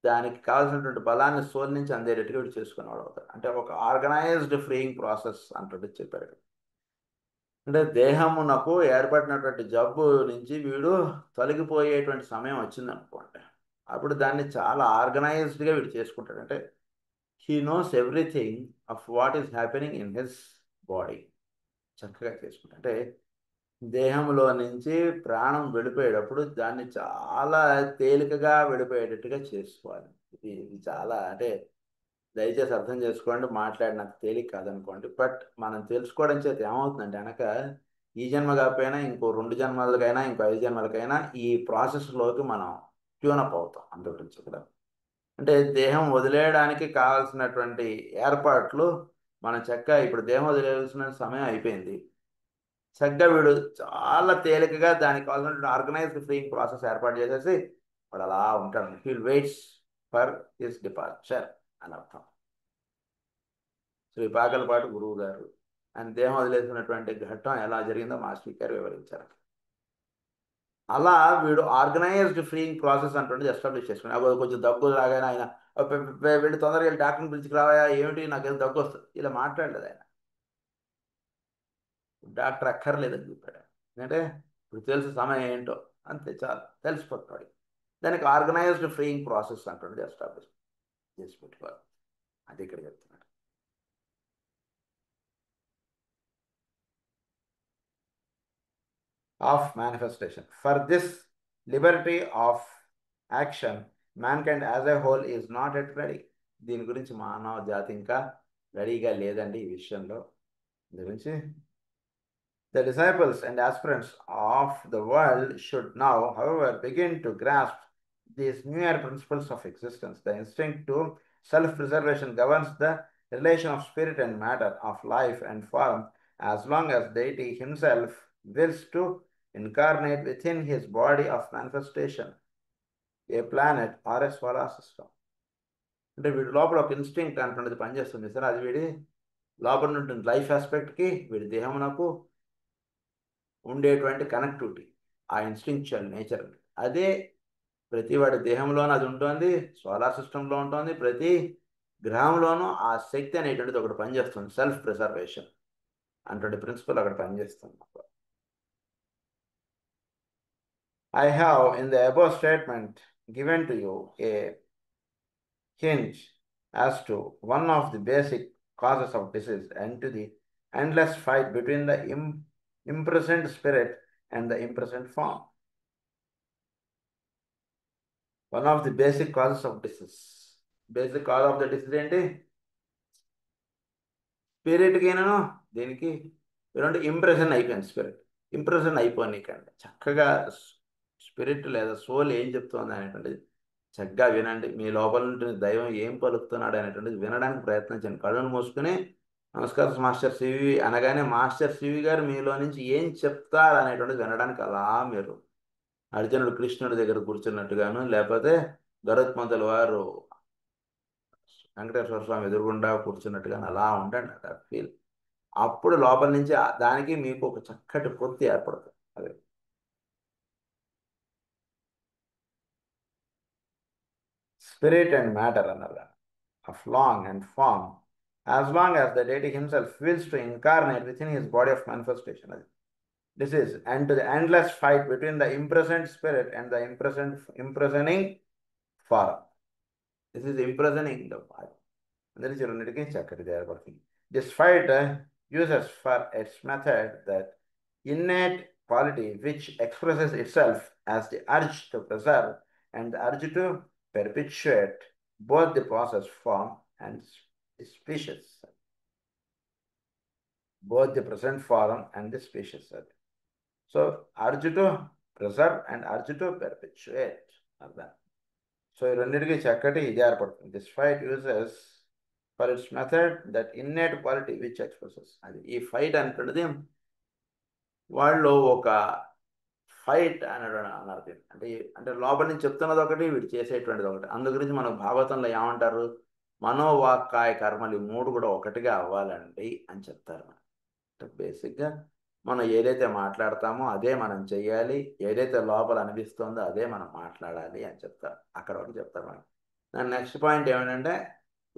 దానికి కావాల్సినటువంటి బలాన్ని సోల్ నుంచి అందేటట్టుగా వీడు చేసుకునేవాడు అవుతాడు. అంటే ఒక ఆర్గనైజ్డ్ ఫ్రీయింగ్ ప్రాసెస్ అంటుంటే చెప్పారు. అంటే దేహమునకు ఏర్పడినటువంటి జబ్బు నుంచి వీడు తొలగిపోయేటువంటి సమయం వచ్చిందనుకోండి, అప్పుడు దాన్ని చాలా ఆర్గనైజ్డ్గా వీడు చేసుకుంటాడు. అంటే he knows everything of what is happening in his body. చక్కగా చేసుకుంటాం. అంటే దేహంలో నుంచి ప్రాణం వెళ్ళిపోయేటప్పుడు దాన్ని చాలా తేలికగా వెళ్ళిపోయేటట్టుగా చేసుకోవాలి. ఇది చాలా అంటే దయచేసి అర్థం చేసుకోండి, మాట్లాడినంత తేలిక కాదనుకోండి. బట్ మనం తెలుసుకోవడం చేత ఏమవుతుందంటే వెనక ఈ జన్మ కాకపోయినా ఇంకో 2 జన్మలకైనా ఇంకో 5 జన్మలకైనా ఈ ప్రాసెస్లోకి మనం ట్యూనప్ అవుతాం. అందు గురించి ఇక్కడ అంటే దేహం వదిలేయడానికి కావాల్సినటువంటి ఏర్పాట్లు మనం చక్కగా ఇప్పుడు దేహం వదిలేయాల్సిన సమయం అయిపోయింది. చక్కగా వీడు చాలా తేలికగా దానికి కావాల్సినటువంటి ఆర్గనైజ్డ్ ఫ్రీయింగ్ ప్రాసెస్ ఏర్పాటు చేసేసి వాడు అలా ఉంటాడు. He'll waits for his departure అని అర్థం. శ్రీ పాకలపాటి గురువు గారు ఆయన దేహం వదిలేసినటువంటి ఘట్టం ఎలా జరిగిందో మాస్టర్ గారు వివరించారు. అలా వీడు ఆర్గనైజ్డ్ ఫ్రీయింగ్ ప్రాసెస్ అంటుండే ఎస్టాబ్లిష్ చేసుకుని అప్పుడు కొంచెం దగ్గు రాగానే ఆయన వీళ్ళు తొందరగా వెళ్ళి డాక్టర్ని పిలిచిరావా, ఏమిటి నాకేం దగ్గు వస్తుంది ఇలా మాట్లాడలేదు ఆయన. డాక్టర్ అక్కర్లేదని చెప్పాడు. ఎందుకంటే ఇప్పుడు తెలుసు సమయం ఏంటో, అంతే చాలు తెలిసిపోతాడు. దానికి ఆర్గనైజ్డ్ ఫ్రీయింగ్ ప్రాసెస్ అంటుండే ఎస్టాబ్లిష్ చేసి పెట్టుకోవాలి. అది ఇక్కడ చెప్తున్నాడు. Of manifestation. For this liberty of action, mankind as a whole is not yet ready. దీని గురించి మానవ జాతి ఇంకా రెడీగా లేదండి ఈ విషయంలో. దీని గురించి the disciples and aspirants of the world should now, however, begin to grasp these newer principles of existence. The instinct to self-preservation governs the relation of spirit and matter, of life and form, as long as deity himself wills to incarnate within his body of manifestation, a planet or a solar system. అంటే వీడి లోపల ఒక instinct అంటున్నది పనిచేస్తుంది sir. అది వీడి లోపల ఉంటుంది లైఫ్ ఆస్పెక్ట్కి వీడి దేహమునకు ఉండేటువంటి కనెక్టివిటీ, ఆ ఇన్స్టింక్చువల్ నేచర్. అదే ప్రతి వాడి దేహంలోనూ అది ఉంటుంది, సోలార్ సిస్టంలో ఉంటుంది, ప్రతి గ్రహంలోనూ ఆ శక్తి అనేటువంటిది ఒకటి పనిచేస్తుంది. సెల్ఫ్ ప్రిజర్వేషన్ అంటే ప్రిన్సిపల్ అక్కడ పనిచేస్తుంది. I have in the above statement given to you a hint as to one of the basic causes of disease and to the endless fight between the imprisoned spirit and the imprisoned form. One of the basic causes of disease. Basic cause of the disease ఏంటి? స్పిరిట్కి నేను దీనికి రెండు impression అయిపోయింది. Spirit impression అయిపోనీకండి. చక్కగా spirit లేదా soul ఏం చెప్తుంది అనేటువంటిది చక్కగా వినండి. మీ లోపల ఉంటుంది దైవం ఏం పలుకుతున్నాడు అనేటువంటిది వినడానికి ప్రయత్నించండి. కళ్ళను మూసుకుని నమస్కారం మాస్టర్ సివి అనగానే మాస్టర్ సివి గారు మీలో నుంచి ఏం చెప్తారు అనేటువంటిది వినడానికి అలా మీరు అర్జునుడు కృష్ణుడి దగ్గర కూర్చున్నట్టుగాను, లేకపోతే గరుత్మంతుల వారు వెంకటేశ్వర స్వామి ఎదురుగుండా కూర్చున్నట్టుగాను అలా ఉండండి. That feel. అప్పుడు లోపల నుంచి దానికి మీకు ఒక చక్కటి పొత్తి ఏర్పడుతుంది. అదే స్పిరిట్ అండ్ మ్యాటర్ అన్నారు of long and form, as long as the deity himself wills to incarnate within his body of manifestation. This is and to the endless fight between the imprisoned spirit and the imprisoning form. This is imprisoning the body. అందరికీ రెండింటికి చక్కటి ఏర్పడుతుంది. This fight uses for its method that innate quality which expresses itself as the urge to preserve and the urge to perpetuate both the process form and species, both the present form and the species. So urge to preserve and urge to perpetuate అర్థం. So ఈ రెండింటికి చక్కటి ఇది ఏర్పడుతుంది. This fight uses for it's method that innate quality which expresses. అది ఈ fight అనుకున్నది వాళ్ళు ఒక ఫైట్ అనడం అన్నారు. అంటే అంటే లోపల నుంచి చెప్తున్నది ఒకటి, వీడు చేసేటువంటిది ఒకటి. అందు గురించి మనకు భాగవతంలో ఏమంటారు? మనోవాక్కాయ కర్మలు 3 కూడా ఒకటిగా అవ్వాలండి అని చెప్తారు. అంటే బేసిక్గా మనం ఏదైతే మాట్లాడతామో అదే మనం చెయ్యాలి, ఏదైతే లోపల అనిపిస్తుందో అదే మనం మాట్లాడాలి అని చెప్తారు. అక్కడ వరకు చెప్తారు మనం. దాని నెక్స్ట్ పాయింట్ ఏమిటంటే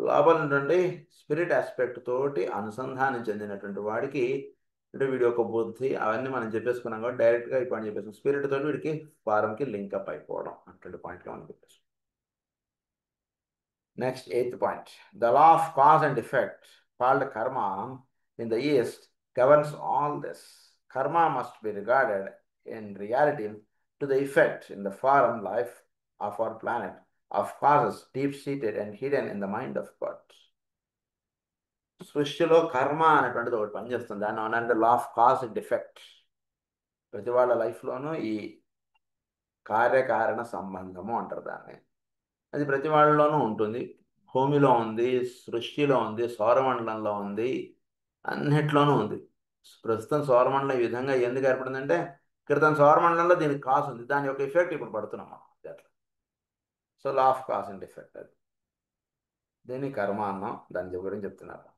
లోపల నుండి స్పిరిట్ ఆస్పెక్ట్ తోటి అనుసంధానం చెందినటువంటి వాడికి అంటే వీడి యొక్క బుద్ధి అవన్నీ మనం చెప్పేసుకున్నాం కాబట్టి డైరెక్ట్గా ఈ పాయింట్ చెప్పేస్తాం. స్పిరిట్ తోటి వీడికి ఫారంకి లింకప్ అయిపోవడం అటువంటి పాయింట్గా మనం చెప్పేస్తాం. Next 8th point. The law of cause and effect called karma in the East governs all this. Karma must be regarded in reality to the effect in the foreign life of our planet of causes deep-seated and hidden in the mind of God. సృష్టిలో కర్మ అనేటువంటిది ఒకటి పనిచేస్తుంది. దాన్ని ఏమనంటే law of cause and effect. ప్రతి వాళ్ళ లైఫ్లోనూ ఈ కార్యకారణ సంబంధము అంటారు దాన్ని. అది ప్రతి వాళ్ళలోనూ ఉంటుంది. భూమిలో ఉంది, సృష్టిలో ఉంది, సౌరమండలంలో ఉంది, అన్నిట్లోనూ ఉంది. ప్రస్తుతం సౌరమండలం ఈ విధంగా ఎందుకు ఏర్పడిందంటే క్రితం సౌరమండలంలో దీనికి కాజ్ ఉంది, దాని యొక్క ఎఫెక్ట్ ఇప్పుడు పడుతున్నాం మనం అట్లా. So law of cause and effect అది. దీన్ని కర్మ అన్నాం, దాని గురించి చెప్తున్నారు.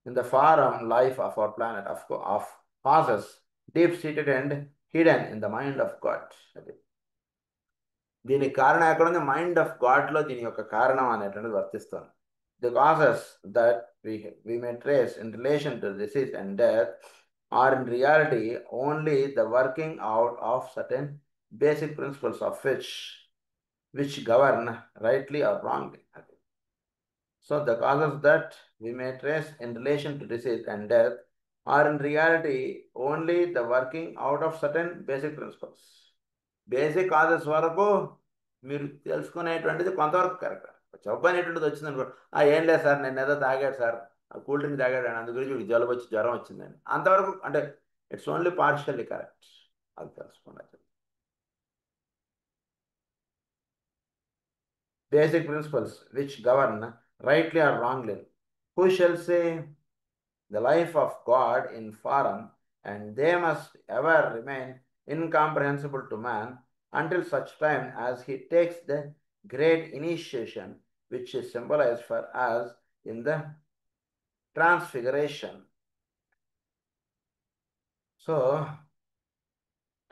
In the forum life of our planet of causes deep-seated and hidden in the mind of God. అది దీనికి కారణం ఎక్కడ ఉంది? మైండ్ ఆఫ్ గాడ్లో దీని యొక్క కారణం అనేటువంటిది వర్తిస్తుంది. The causes that we may trace in relation to disease and death are in reality only the working out of certain basic principles of which govern rightly or wrongly. So the causes that we may trace in relation to disease and death are in reality only the working out of certain basic principles. Basic causes వరకు మీరు తెలుసుకునేటువంటిది కొంతవరకు correct. జబ్బు అనేటువంటిది వచ్చిందనుకో, ఏం లేదు sir, నేను ఏదో తాగాడు సార్, కూల్ డ్రింక్ తాగాడు అని, అందు గురించి జలుబు వచ్చి జ్వరం వచ్చిందని, అంతవరకు అంటే ఇట్స్ ఓన్లీ పార్షియల్లీ కరెక్ట్. అది తెలుసుకున్నది. Basic principles which govern rightly or wrongly. Who shall say the life of God in forum, and they must ever remain incomprehensible to man until such time as he takes the great initiation which is symbolized for us in the transfiguration. So,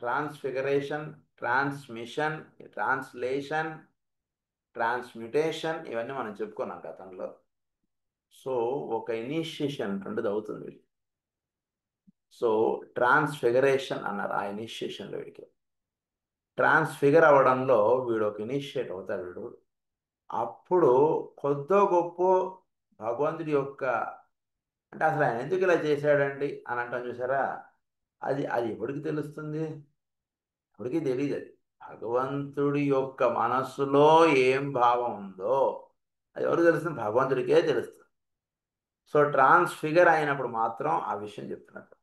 transfiguration, transmission, translation, transmutation ఇవన్నీ మనం చెప్పుకున్నాం గతంలో. So ఒక initiation రెండుది అవుతుంది. So transfiguration అన్నారు ఆ ఇనిషియేషన్లో. వీడికి ట్రాన్స్ఫిగర్ అవ్వడంలో వీడు ఒక ఇనిషియేట్ అవుతాడు. వీడు అప్పుడు కొద్దో గొప్ప భగవంతుడి యొక్క అంటే అసలు ఆయన ఎందుకు ఇలా చేశాడండి అని అంటాం చూసారా, అది ఎవరికి తెలుస్తుంది? ఎవరికి తెలియదు. అది భగవంతుడి యొక్క మనస్సులో ఏం భావం ఉందో అది ఎవరికి తెలుస్తుంది? భగవంతుడికే తెలుస్తుంది. సో ట్రాన్స్ఫిగర్ అయినప్పుడు మాత్రం ఆ విషయం చెప్తున్నట్టు.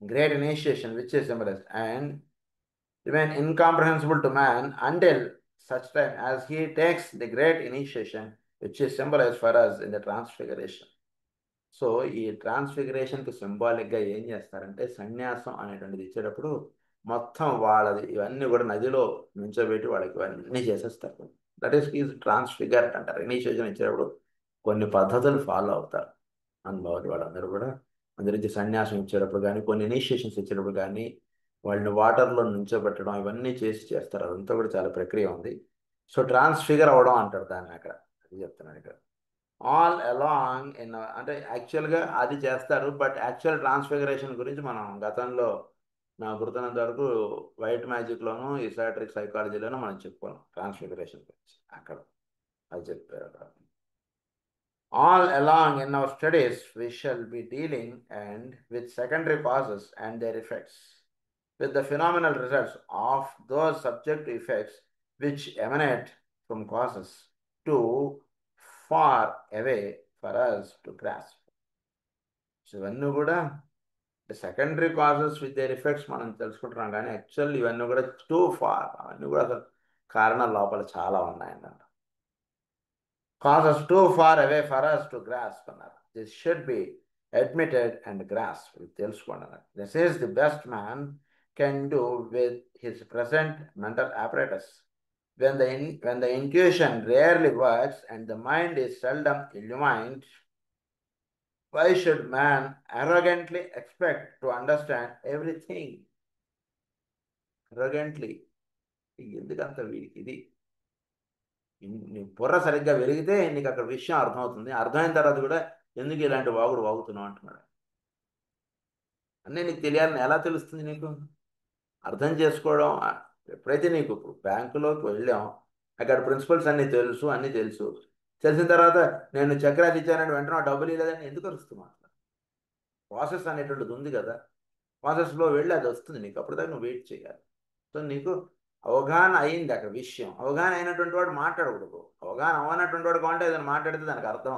Great initiation which is symbolised and remain incomprehensible to man until such time as he takes the great initiation which is symbolized for us in the transfiguration. So ఈ ట్రాన్స్ఫిగరేషన్కి సింబాలిక్గా ఏం చేస్తారంటే సన్యాసం అనేటువంటిది ఇచ్చేటప్పుడు మొత్తం వాళ్ళది ఇవన్నీ కూడా నదిలో నుంచోబెట్టి వాళ్ళకి ఇవన్నీ చేసేస్తారు. దట్ ఈస్ ట్రాన్స్ఫిగర్ అంటారు. ఇనిషియేషన్ ఇచ్చేటప్పుడు కొన్ని పద్ధతులు ఫాలో అవుతారు అనుభవాలు వాళ్ళందరూ కూడా. అందరించి సన్యాసం ఇచ్చేటప్పుడు కానీ కొన్ని ఇనిషియేషన్స్ ఇచ్చేటప్పుడు కానీ వాళ్ళని వాటర్లో నుంచోబెట్టడం ఇవన్నీ చేస్తారు. అదంతా కూడా చాలా ప్రక్రియ ఉంది. సో ట్రాన్స్ఫిగర్ అవ్వడం అంటారు దాన్ని. అక్కడ అది చెప్తున్నాను ఇక్కడ. ఆల్ అలాంగ్ ఇన్ అంటే యాక్చువల్గా అది చేస్తారు, బట్ యాక్చువల్ ట్రాన్స్ఫిగరేషన్ గురించి మనం గతంలో నాకు గుర్తున్నంత వరకు వైట్ మ్యాజిక్లోను ఇసాట్రిక్ సైకాలజీలోనూ మనం చెప్పుకోం ట్రాన్స్ఫిగరేషన్ గురించి. అక్కడ అది చెప్పారు. అక్కడ all along in our studies we shall be dealing and with secondary causes and their effects, with the phenomenal results of those subjective effects which emanate from causes too far away for us to grasp. So ఇవన్నీ కూడా secondary causes with their effects మనం తెలుసుకుంటున్నాం, కానీ actual ఇవన్నీ కూడా two far, అవన్నీ కూడా అసలు కారణాల లోపల చాలా ఉన్నాయన్నమాట. Causes too far away for us to grasp అన్నారు. This should be admitted and grasp. ఇది తెలుసుకోండి అన్నారు. This is the best man can do with his present mental apparatus. When the intuition rarely works and the mind is seldom illumined, why should man arrogantly expect to understand everything? Arrogantly. ఎందుకంత వీడికి ఇది నీ బుర్ర సరిగ్గా వెలిగితే నీకు అక్కడ విషయం అర్థమవుతుంది. అర్థమైన తర్వాత కూడా ఎందుకు ఇలాంటి వాగుడు వాగుతున్నావు అంటున్నాడు. అన్నీ నీకు తెలియాలని ఎలా తెలుస్తుంది? నీకు అర్థం చేసుకోవడం ఎప్పుడైతే నీకు బ్యాంకులోకి వెళ్ళాం, అక్కడ ప్రిన్సిపల్స్ అన్నీ తెలుసు. తెలిసిన తర్వాత నేను చక్రాలు ఇచ్చానంటే వెంటనే డబ్బులు ఇవ్వలేదని ఎందుకు అరుస్తున్నాను? ప్రాసెస్ అనేటువంటిది ఉంది కదా, ప్రాసెస్లో వెళ్ళి అది వస్తుంది నీకు, అప్పుడు దాకా నువ్వు వెయిట్ చేయాలి. సో నీకు అవగాహన అయింది అక్కడ విషయం. అవగాహన అయినటువంటి వాడు మాట్లాడకూడదు. అవగాహన అవ్వనటువంటి వాడు కాంటే ఏదైనా మాట్లాడితే దానికి అర్థం.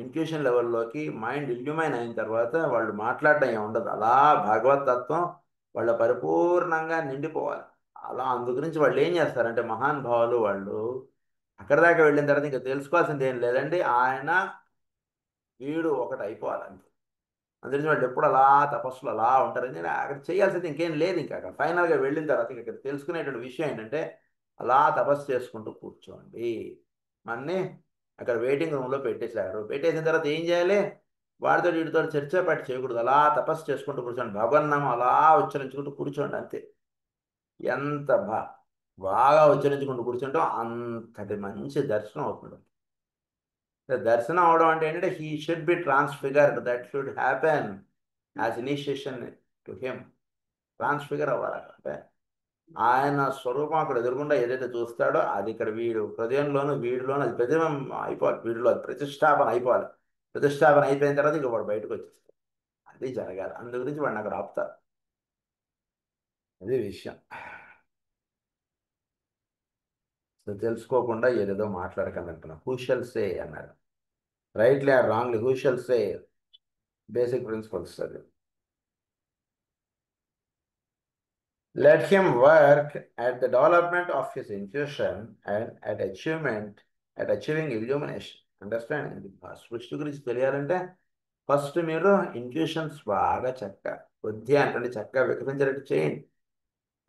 ఇంట్యూషన్ లెవెల్లోకి మైండ్ ఇల్యూమైన్ అయిన తర్వాత వాళ్ళు మాట్లాడడం ఏమి ఉండదు. అలా భగవత్ తత్వం వాళ్ళ పరిపూర్ణంగా నిండిపోవాలి. అలా అందు గురించి వాళ్ళు ఏం చేస్తారంటే మహానుభావులు వాళ్ళు అక్కడ దాకా వెళ్ళిన తర్వాత ఇంకా తెలుసుకోవాల్సింది ఏం లేదండి, ఆయన వీడు ఒకటి అయిపోవాలి అంతే. అందుకని వాళ్ళు ఎప్పుడు అలా తపస్సులు అలా ఉంటారని నేను అక్కడ చేయాల్సింది ఇంకేం లేదు. ఇంకా అక్కడ ఫైనల్గా వెళ్ళిన తర్వాత ఇక్కడ తెలుసుకునేటువంటి విషయం ఏంటంటే అలా తపస్సు చేసుకుంటూ కూర్చోండి. మన్ని అక్కడ వెయిటింగ్ రూమ్లో పెట్టేశారు. పెట్టేసిన తర్వాత ఏం చేయాలి, వాడితో వీడితో చర్చపాటి చేయకూడదు. అలా తపస్సు చేసుకుంటూ కూర్చోండి, భగవన్నామం అలా ఉచ్చరించుకుంటూ కూర్చోండి అంతే. ఎంత బాగా ఉచ్చరించుకుంటూ కూర్చుంటాం అంతటి మంచి దర్శనం అవుతుంది. దర్శనం అవడం అంటే ఏంటంటే he should be transfigured, that should happen as initiation to him. Transfigure అవ్వాలి అంటే ఆయన స్వరూపం అక్కడ ఎదురుగుండా ఏదైతే చూస్తాడో అది ఇక్కడ వీడు హృదయంలోను వీడిలోను అది ప్రతిబింబం అయిపోవాలి, వీడిలో అది ప్రతిష్టాపన అయిపోవాలి. ప్రతిష్టాపన అయిపోయిన తర్వాత ఇంక వాడు బయటకు వచ్చేస్తాడు. అది జరగాలి. అందు గురించి వాడిని అక్కడ ఆపుతారు. అది విషయం. సో తెలుసుకోకుండా ఏదేదో మాట్లాడకండి అంటున్నాను. హూ షల్ సే అన్నారు. Rightly or wrongly, who shall say basic principles అది. Let him work at the development of his intuition and at achieving illumination. Understand? సృష్టి గురించి తెలియాలంటే ఫస్ట్ మీరు ఇంట్యూషన్స్ బాగా బుద్ధి అంటే చక్కగా వికసించేటట్టు చేయండి.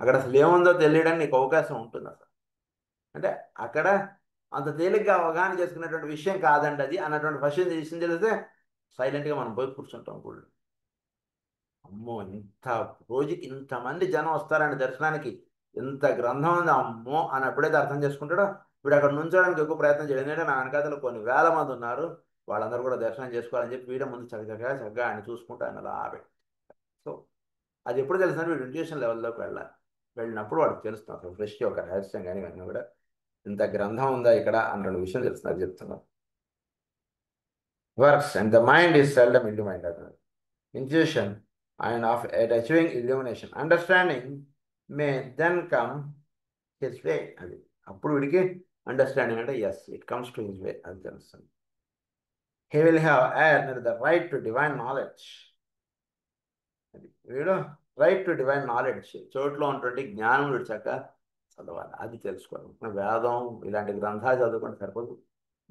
అక్కడ అసలు ఏముందో తెలియడానికి నీకు అవకాశం ఉంటుంది. అసలు అంటే అక్కడ అంత తేలిగ్గా అవగాహన చేసుకునేటువంటి విషయం కాదండి అది అన్నటువంటి ఫస్ట్ విషయం తెలిస్తే సైలెంట్గా మనం పోయి కూర్చుంటాం గుళ్ళు. అమ్మో ఇంత రోజుకి ఇంతమంది జనం వస్తారండి దర్శనానికి, ఇంత గ్రంథం ఉంది అమ్మో అని ఎప్పుడైతే అర్థం చేసుకుంటాడో వీడు అక్కడ నుంచోడానికి ఎక్కువ ప్రయత్నం చేయడం. ఎందుకంటే నా వెనకాతలో కొన్ని వేల మంది ఉన్నారు, వాళ్ళందరూ కూడా దర్శనం చేసుకోవాలని చెప్పి వీడే ముందు చక్కగా ఆయన చూసుకుంటూ ఆయన అలా ఆపే. సో అది ఎప్పుడు తెలుసు, వీడు ఇంట్యూషన్ లెవెల్లోకి వెళ్ళినప్పుడు వాడికి తెలుస్తుంది అసలు ఫ్రెష్ ఒక రహస్యం కానీ ఇవన్నీ కూడా ఇంత గ్రంథం ఉందా ఇక్కడ అన్న విషయం తెలుస్తుంది. చెప్తున్నాను. Works and the mind is seldom illumined అన్నారు. Intuition and of at achieving illumination. Understanding may then come his way. అది అప్పుడు వీడికి అండర్స్టాండింగ్ అంటే as it comes to his way అది తెలుస్తుంది. He will have earned the right to divine knowledge. అది వీడు right to divine knowledge, చోట్లో ఉన్నటువంటి జ్ఞానం వీడు చక్కగా చదవాలి, అది తెలుసుకోవాలి. వేదం ఇలాంటి గ్రంథాలు చదువుకుంటే సరిపోదు.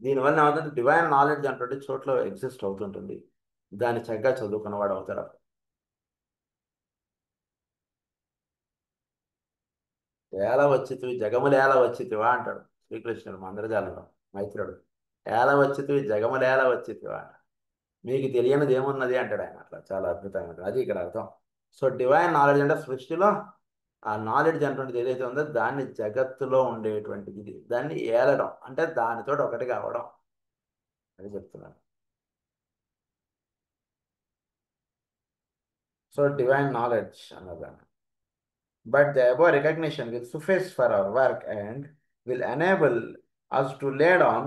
దీనివల్ల ఏమవుతుంది, డివైన్ నాలెడ్జ్ అంటే చోట్ల ఎగ్జిస్ట్ అవుతుంటుంది. దాన్ని చక్కగా చదువుకున్నవాడు అవుతారు. ఏల వచ్చితివి జగములేల వచ్చితివా అంటాడు శ్రీకృష్ణుడు మందరజాలంలో మైత్రుడు. ఏల వచ్చితివి జగములేల వచ్చితివా, మీకు తెలియనిది ఏమున్నది అంటాడు ఆయన. అట్లా చాలా అద్భుతంగా ఉంటుంది. అది ఇక్కడ అర్థం. సో డివైన్ నాలెడ్జ్ అంటే సృష్టిలో ఆ నాలెడ్జ్ అనేటువంటిది ఏదైతే ఉందో దాన్ని జగత్తులో ఉండేటువంటిది దాన్ని ఏలడం అంటే దానితో ఒకటి కావడం అది చెప్తున్నాను. సో డివైన్ నాలెడ్జ్ అన్నదాన్ని. But the above recognition will suffice for our work and will enable us to lay down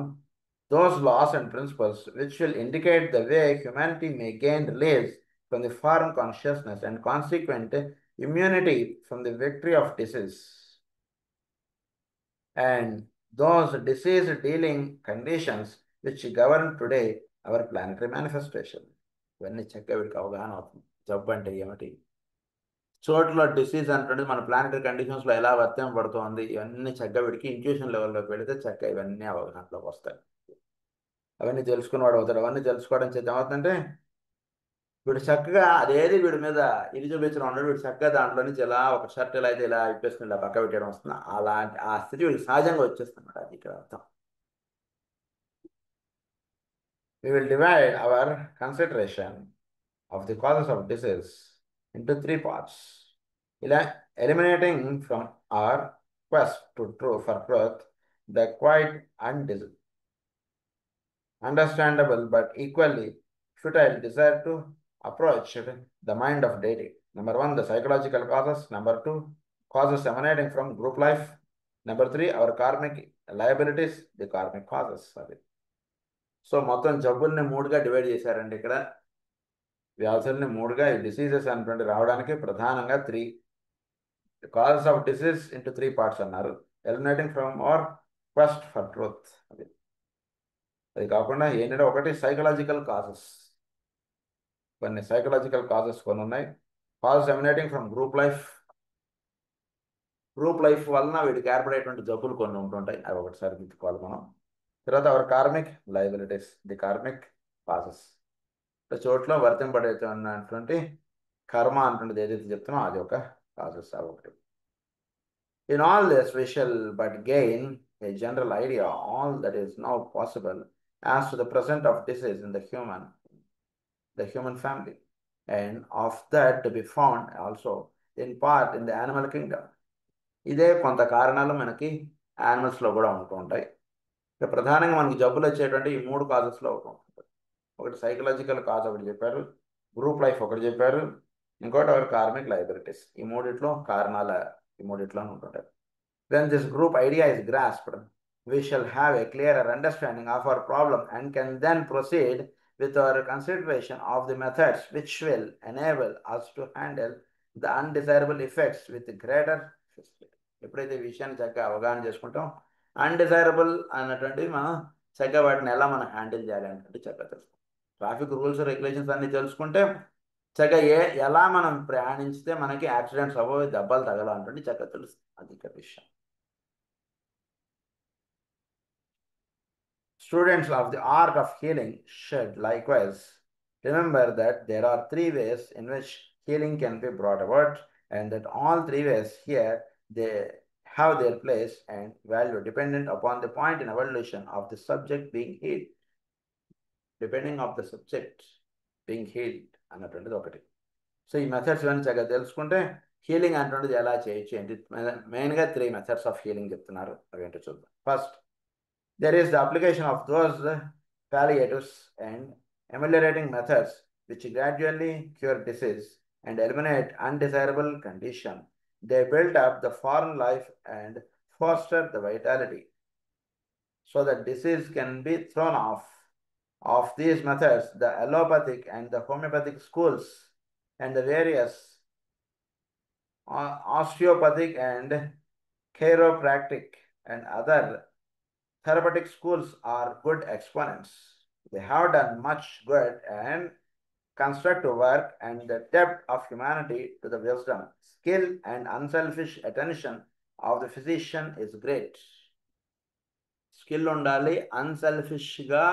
those laws and principles which will indicate the way humanity may gain release from the foreign consciousness and consequent immunity from the victory of disease and those disease dealing conditions which govern today our planetary manifestation. ఇవన్నీ చక్కగా వీడికి అవగాహన అవుతుంది. జబ్బు అంటే ఏమిటి, చోట్ల disease అంటే మన ప్లానెటరీ కండిషన్స్లో ఎలా వర్తింపబడుతోంది, ఇవన్నీ చక్కగా వీడికి ఇంట్యూషన్ లెవెల్లోకి వెళితే చక్కగా ఇవన్నీ అవగాహనలోకి వస్తాయి. అవన్నీ తెలుసుకున్నవాడు అవుతాడు. అవన్నీ తెలుసుకోవడం చేత ఏమవుతుందంటే వీడు చక్కగా అదేది వీడి మీద ఇది చూపించడం ఉండడు. వీడు చక్కగా దాంట్లో నుంచి ఇలా ఒక షర్ట్ ఎలా అయితే ఇలా ఇప్పేసుకుని ఇలా పక్క పెట్టడం వస్తుంది, అలాంటి ఆ స్థితి వీడికి సహజంగా వచ్చేస్తుంది. అది ఇక్కడ అర్థం. We will divide our consideration of the causes of disease into three parts. Eliminating from our quest for truth the quite understandable but equally futile desire to approach the mind of deity. Number one, the psychological causes. Number two, causes emanating from group life. Number three, our karmic liabilities, the karmic causes. So మొత్తం జబ్బుల్ని మూడుగా divide చేశారండి ఇక్కడ. వ్యాధుల్ని మూడుగా ఈ diseases అనేటువంటి రావడానికి ప్రధానంగా causes of disease into 3 parts అన్నారు. Eliminating from our quest for truth. అది కాకుండా ఏంటంటే ఒకటి సైకలాజికల్ కాజెస్, కొన్ని సైకలాజికల్ కాజెస్ కొన్ని ఉన్నాయి. Causes emanating from group life వలన వీటికి ఏర్పడేటువంటి జబ్బులు కొన్ని ఉంటుంటాయి, అవి ఒకటిసారి గుర్తుకోవాలి మనం. తర్వాత our karmic liabilities, the karmic causes, చోట్ల వర్తింపడేటువంటి కర్మ అంటుండేది ఏదైతే చెప్తున్నామో అది ఒక కాజెస్, అవి ఒకటి. In all this, we shall but gain a general idea all that is now possible as to the present of disease in the human family, and of that to be found also in part in the animal kingdom. ఇదే కొంత కారణాలు మనకి యానిమల్స్లో కూడా ఉంటూ ఉంటాయి. ఇక ప్రధానంగా మనకి జబ్బులు వచ్చేటువంటి ఈ 3 కాజెస్లో ఉంటుంది. ఒకటి సైకలాజికల్ కాజ్ ఒకటి చెప్పారు, గ్రూప్ లైఫ్ ఒకటి చెప్పారు, ఇంకోటి ఒకటి కార్మిక్ లయబిలిటీస్. ఈ మూడిట్లో కారణాలు ఈ మూడిట్లో ఉంటుంటాయి. When this group idea is grasped, we shall have a clearer understanding of our problem and can then proceed with our consideration of the methods which will enable us to handle the undesirable effects with greater facility. ఎప్పుడైతే ఈ విషయాన్ని చక్కగా అవగాహన చేసుకుంటాం, undesirable అన్నటువంటి మనం చక్కగా వాటిని ఎలా మనం హ్యాండిల్ చేయాలి అంటే చక్కగా తెలుసుకుంటాం. ట్రాఫిక్ రూల్స్ రెగ్యులేషన్స్ అన్ని తెలుసుకుంటే చక్కగా ఎలా మనం ప్రయాణించితే మనకి యాక్సిడెంట్స్ అవ్వవు, దెబ్బలు తగలంటే చక్కగా తెలుస్తుంది. అది ఇక్కడ విషయం. Students of the art of healing should likewise remember that there are 3 ways in which healing can be brought about, and that all 3 ways here they have their place and value dependent upon the point in evolution of the subject being healed. Depending of the subject being healed అన్నటువంటిది ఒకటి. So ఈ methods ఇవన్నీ చక్కగా తెలుసుకుంటే healing అన్నటువంటిది ఎలా చేయొచ్చు ఏంటి, మెయిన్గా 3 మెథడ్స్ ఆఫ్ హీలింగ్ చెప్తున్నారు, అవేంటో చూద్దాం. First, there is the application of those palliatives and ameliorating methods which gradually cure disease and eliminate undesirable condition. They build up the foreign life and foster the vitality so that disease can be thrown off. Of these methods, the allopathic and the homeopathic schools and the various osteopathic and chiropractic and other therapeutic schools are good exponents. They have done much good and constructive work, and the depth of humanity to the wisdom, skill, and unselfish attention of the physician is great. Skill ఉండాలి, అన్సెల్ఫిష్గా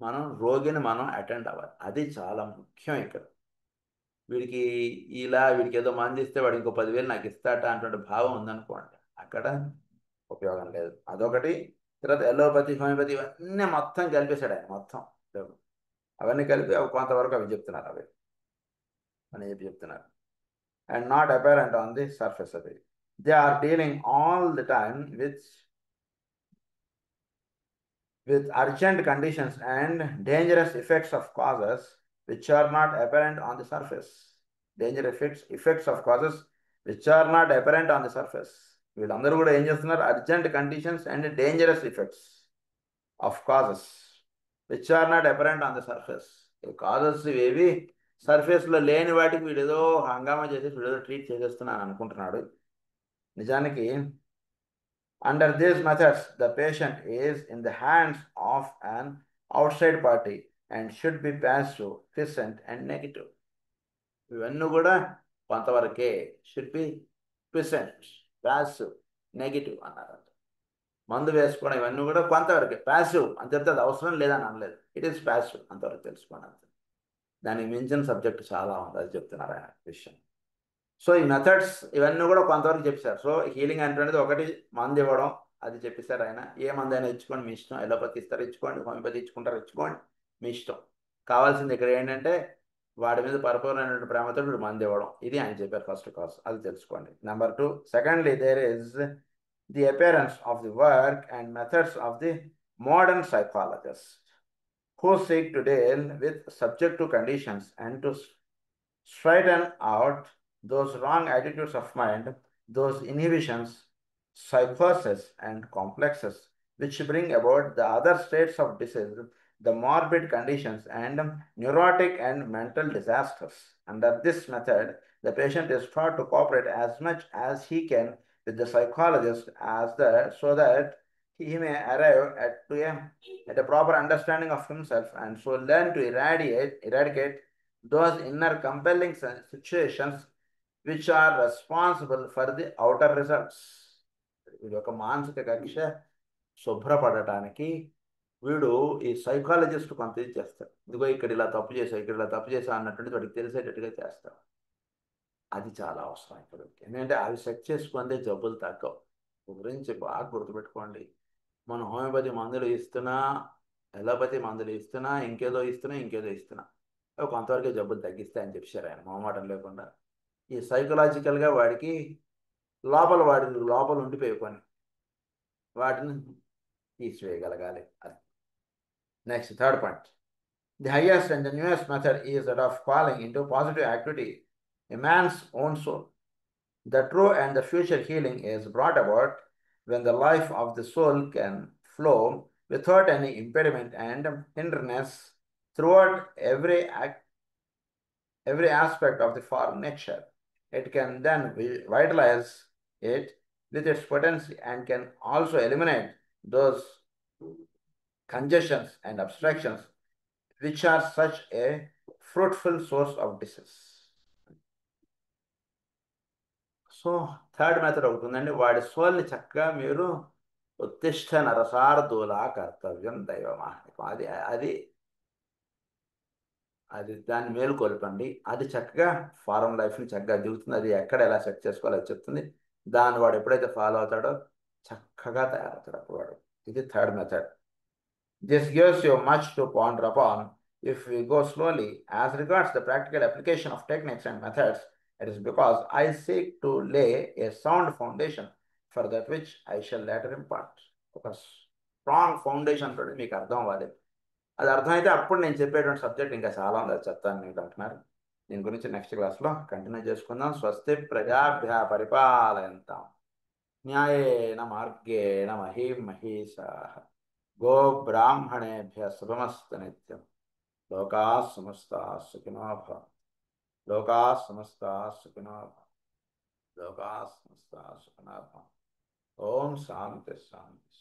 మనం రోగిని మనం attend అవ్వాలి, అది చాలా ముఖ్యం. ఇక్కడ వీడికి ఏదో మంది ఇస్తే వాడు ఇంకో 10,000 నాకు ఇస్తాట అటువంటి భావం ఉందనుకోండి, అక్కడ ఉపయోగం లేదు. అదొకటి. తర్వాత ఎలోపతి, హోమియోపతి ఇవన్నీ మొత్తం కలిపేశాడు ఆయన, మొత్తం అవన్నీ కలిపి కొంతవరకు అవి చెప్తున్నారు, అవి అని చెప్తున్నారు. And not apparent on the surface అది. They are dealing all the time with urgent conditions and dangerous effects of causes which are not apparent on the surface. Dangerous effects of causes which are not apparent on the surface. వీళ్ళందరూ కూడా ఏం చేస్తున్నారు, urgent conditions and dangerous effects of causes which are not apparent on the surface. Causes ఇవేవి సర్ఫేస్లో లేని వాటికి వీడేదో హంగామా చేసేసి వీడేదో ట్రీట్ చేసేస్తున్నాను అనుకుంటున్నాడు. నిజానికి under these methods the patient is in the hands of an outside party and should be passive, pleasant and negative. ఇవన్నీ కూడా కొంతవరకే. Should be present, passive, negative అన్నారు. మందు వేసుకోవడం ఇవన్నీ కూడా కొంతవరకే. ప్యాసివ్ అని చెప్తే అది అవసరం లేదని అనలేదు, ఇట్ ఈస్ ప్యాసివ్, అంతవరకు తెలుసుకోండి అంతే. దానికి మించిన సబ్జెక్ట్ చాలా ఉంది, అది చెప్తున్నారు ఆయన విషయం. సో ఈ మెథడ్స్ ఇవన్నీ కూడా కొంతవరకు చెప్పారు. సో హీలింగ్ అంటే ఒకటి మందు ఇవ్వడం, అది చెప్పేశారు ఆయన. ఏ మందు అయినా ఇచ్చుకోండి మీ ఇష్టం, ఎలోపతి ఇస్తారు ఇచ్చుకోండి, హోమియోపతి ఇచ్చుకుంటారు ఇచ్చుకోండి, మీ ఇష్టం. కావాల్సింది ఇక్కడ ఏంటంటే వాడి మీద పరిపూర్ణమైనటువంటి ప్రేమతో వీడు మందు ఇవ్వడం, ఇది ఆయన చెప్పారు ఫస్ట్ కాజ్, అది తెలుసుకోండి. Number 2, secondly there is the appearance of the work and methods of the modern psychologist who seek to deal with subjective conditions and to straighten out those wrong attitudes of mind, those inhibitions, psychosis, and complexes which bring about the other states of disease the morbid conditions and neurotic and mental disasters. Under this method, the patient is taught to cooperate as much as he can with the psychologist so that he may arrive at a proper understanding of himself and so learn to eradicate those inner compelling situations which are responsible for the outer results. ఇది ఒక మానసిక కక్ష శుభ్రపడటానికి వీడు ఈ psychologist కొంత ఇది చేస్తాడు. ఇదిగో ఇక్కడ ఇలా తప్పు చేసావు, ఇక్కడ ఇలా తప్పు చేసావు అన్నట్టు వాడికి తెలిసేటట్టుగా చేస్తాడు. అది చాలా అవసరం ఇక్కడ. ఎందుకంటే అవి సెట్ చేసుకుంటే జబ్బులు తగ్గవు. గురించి బాగా గుర్తుపెట్టుకోండి. మనం హోమియోపతి మందులు ఇస్తున్నా, ఎలోపతి మందులు ఇస్తున్నా, ఇంకేదో ఇస్తున్నా అవి కొంతవరకు జబ్బులు తగ్గిస్తాయని చెప్పారు ఆయన మొహమాటం లేకుండా. ఈ సైకలాజికల్గా వాడికి లోపల ఉండిపోయే పని వాటిని తీసివేయగలగాలి. అది next third point. The highest and the newest method is that of calling into positive activity a man's own soul. The true and the future healing is brought about when the life of the soul can flow without any impediment and hindrance throughout every aspect of the form nature. It can then vitalize it with its potency and can also eliminate those congestions and obstructions which are such a fruitful source of disease. So third method ఒకటి ఉందండి. వాడి సోల్ని చక్కగా మీరు ఉత్తిష్ట నరసార్థులా కర్తవ్యం దైవమాహ్నికం. అది అది అది దాన్ని మేలుకొల్పండి. అది చక్కగా ఫారం లైఫ్ని చక్కగా దిగుతుంది. అది ఎక్కడ ఎలా సెట్ చేసుకోవాలో అది చెప్తుంది. దాన్ని వాడు ఎప్పుడైతే ఫాలో అవుతాడో చక్కగా తయారవుతాడు అప్పుడు వాడు. ఇది third method. This gives you much to ponder upon if we go slowly. As regards the practical application of techniques and methods, it is because I seek to lay a sound foundation for that which I shall later impart. ఒక strong foundation తోటి మీకు అర్థం అవ్వాలి. అది అర్థమైతే అప్పుడు నేను చెప్పేటువంటి సబ్జెక్ట్ ఇంకా చాలా ఉంది, అది చెప్తాను మీకు అంటున్నారు. దీని గురించి నెక్స్ట్ క్లాస్లో కంటిన్యూ చేసుకుందాం. స్వస్తి ప్రజాభ్య పరిపాలయంతాం న్యాయేన మార్గేణ మహీం మహీషాః గో బ్రాహ్మణేభ్య శుభమస్తు నిత్యం. లోకాః సమస్తాః సుఖినో భవంతు. లోకాః సమస్తాః సుఖినో భవంతు. లోకాః సమస్తాః సుఖినో భవంతు. ఓం శాంతి శాంతి.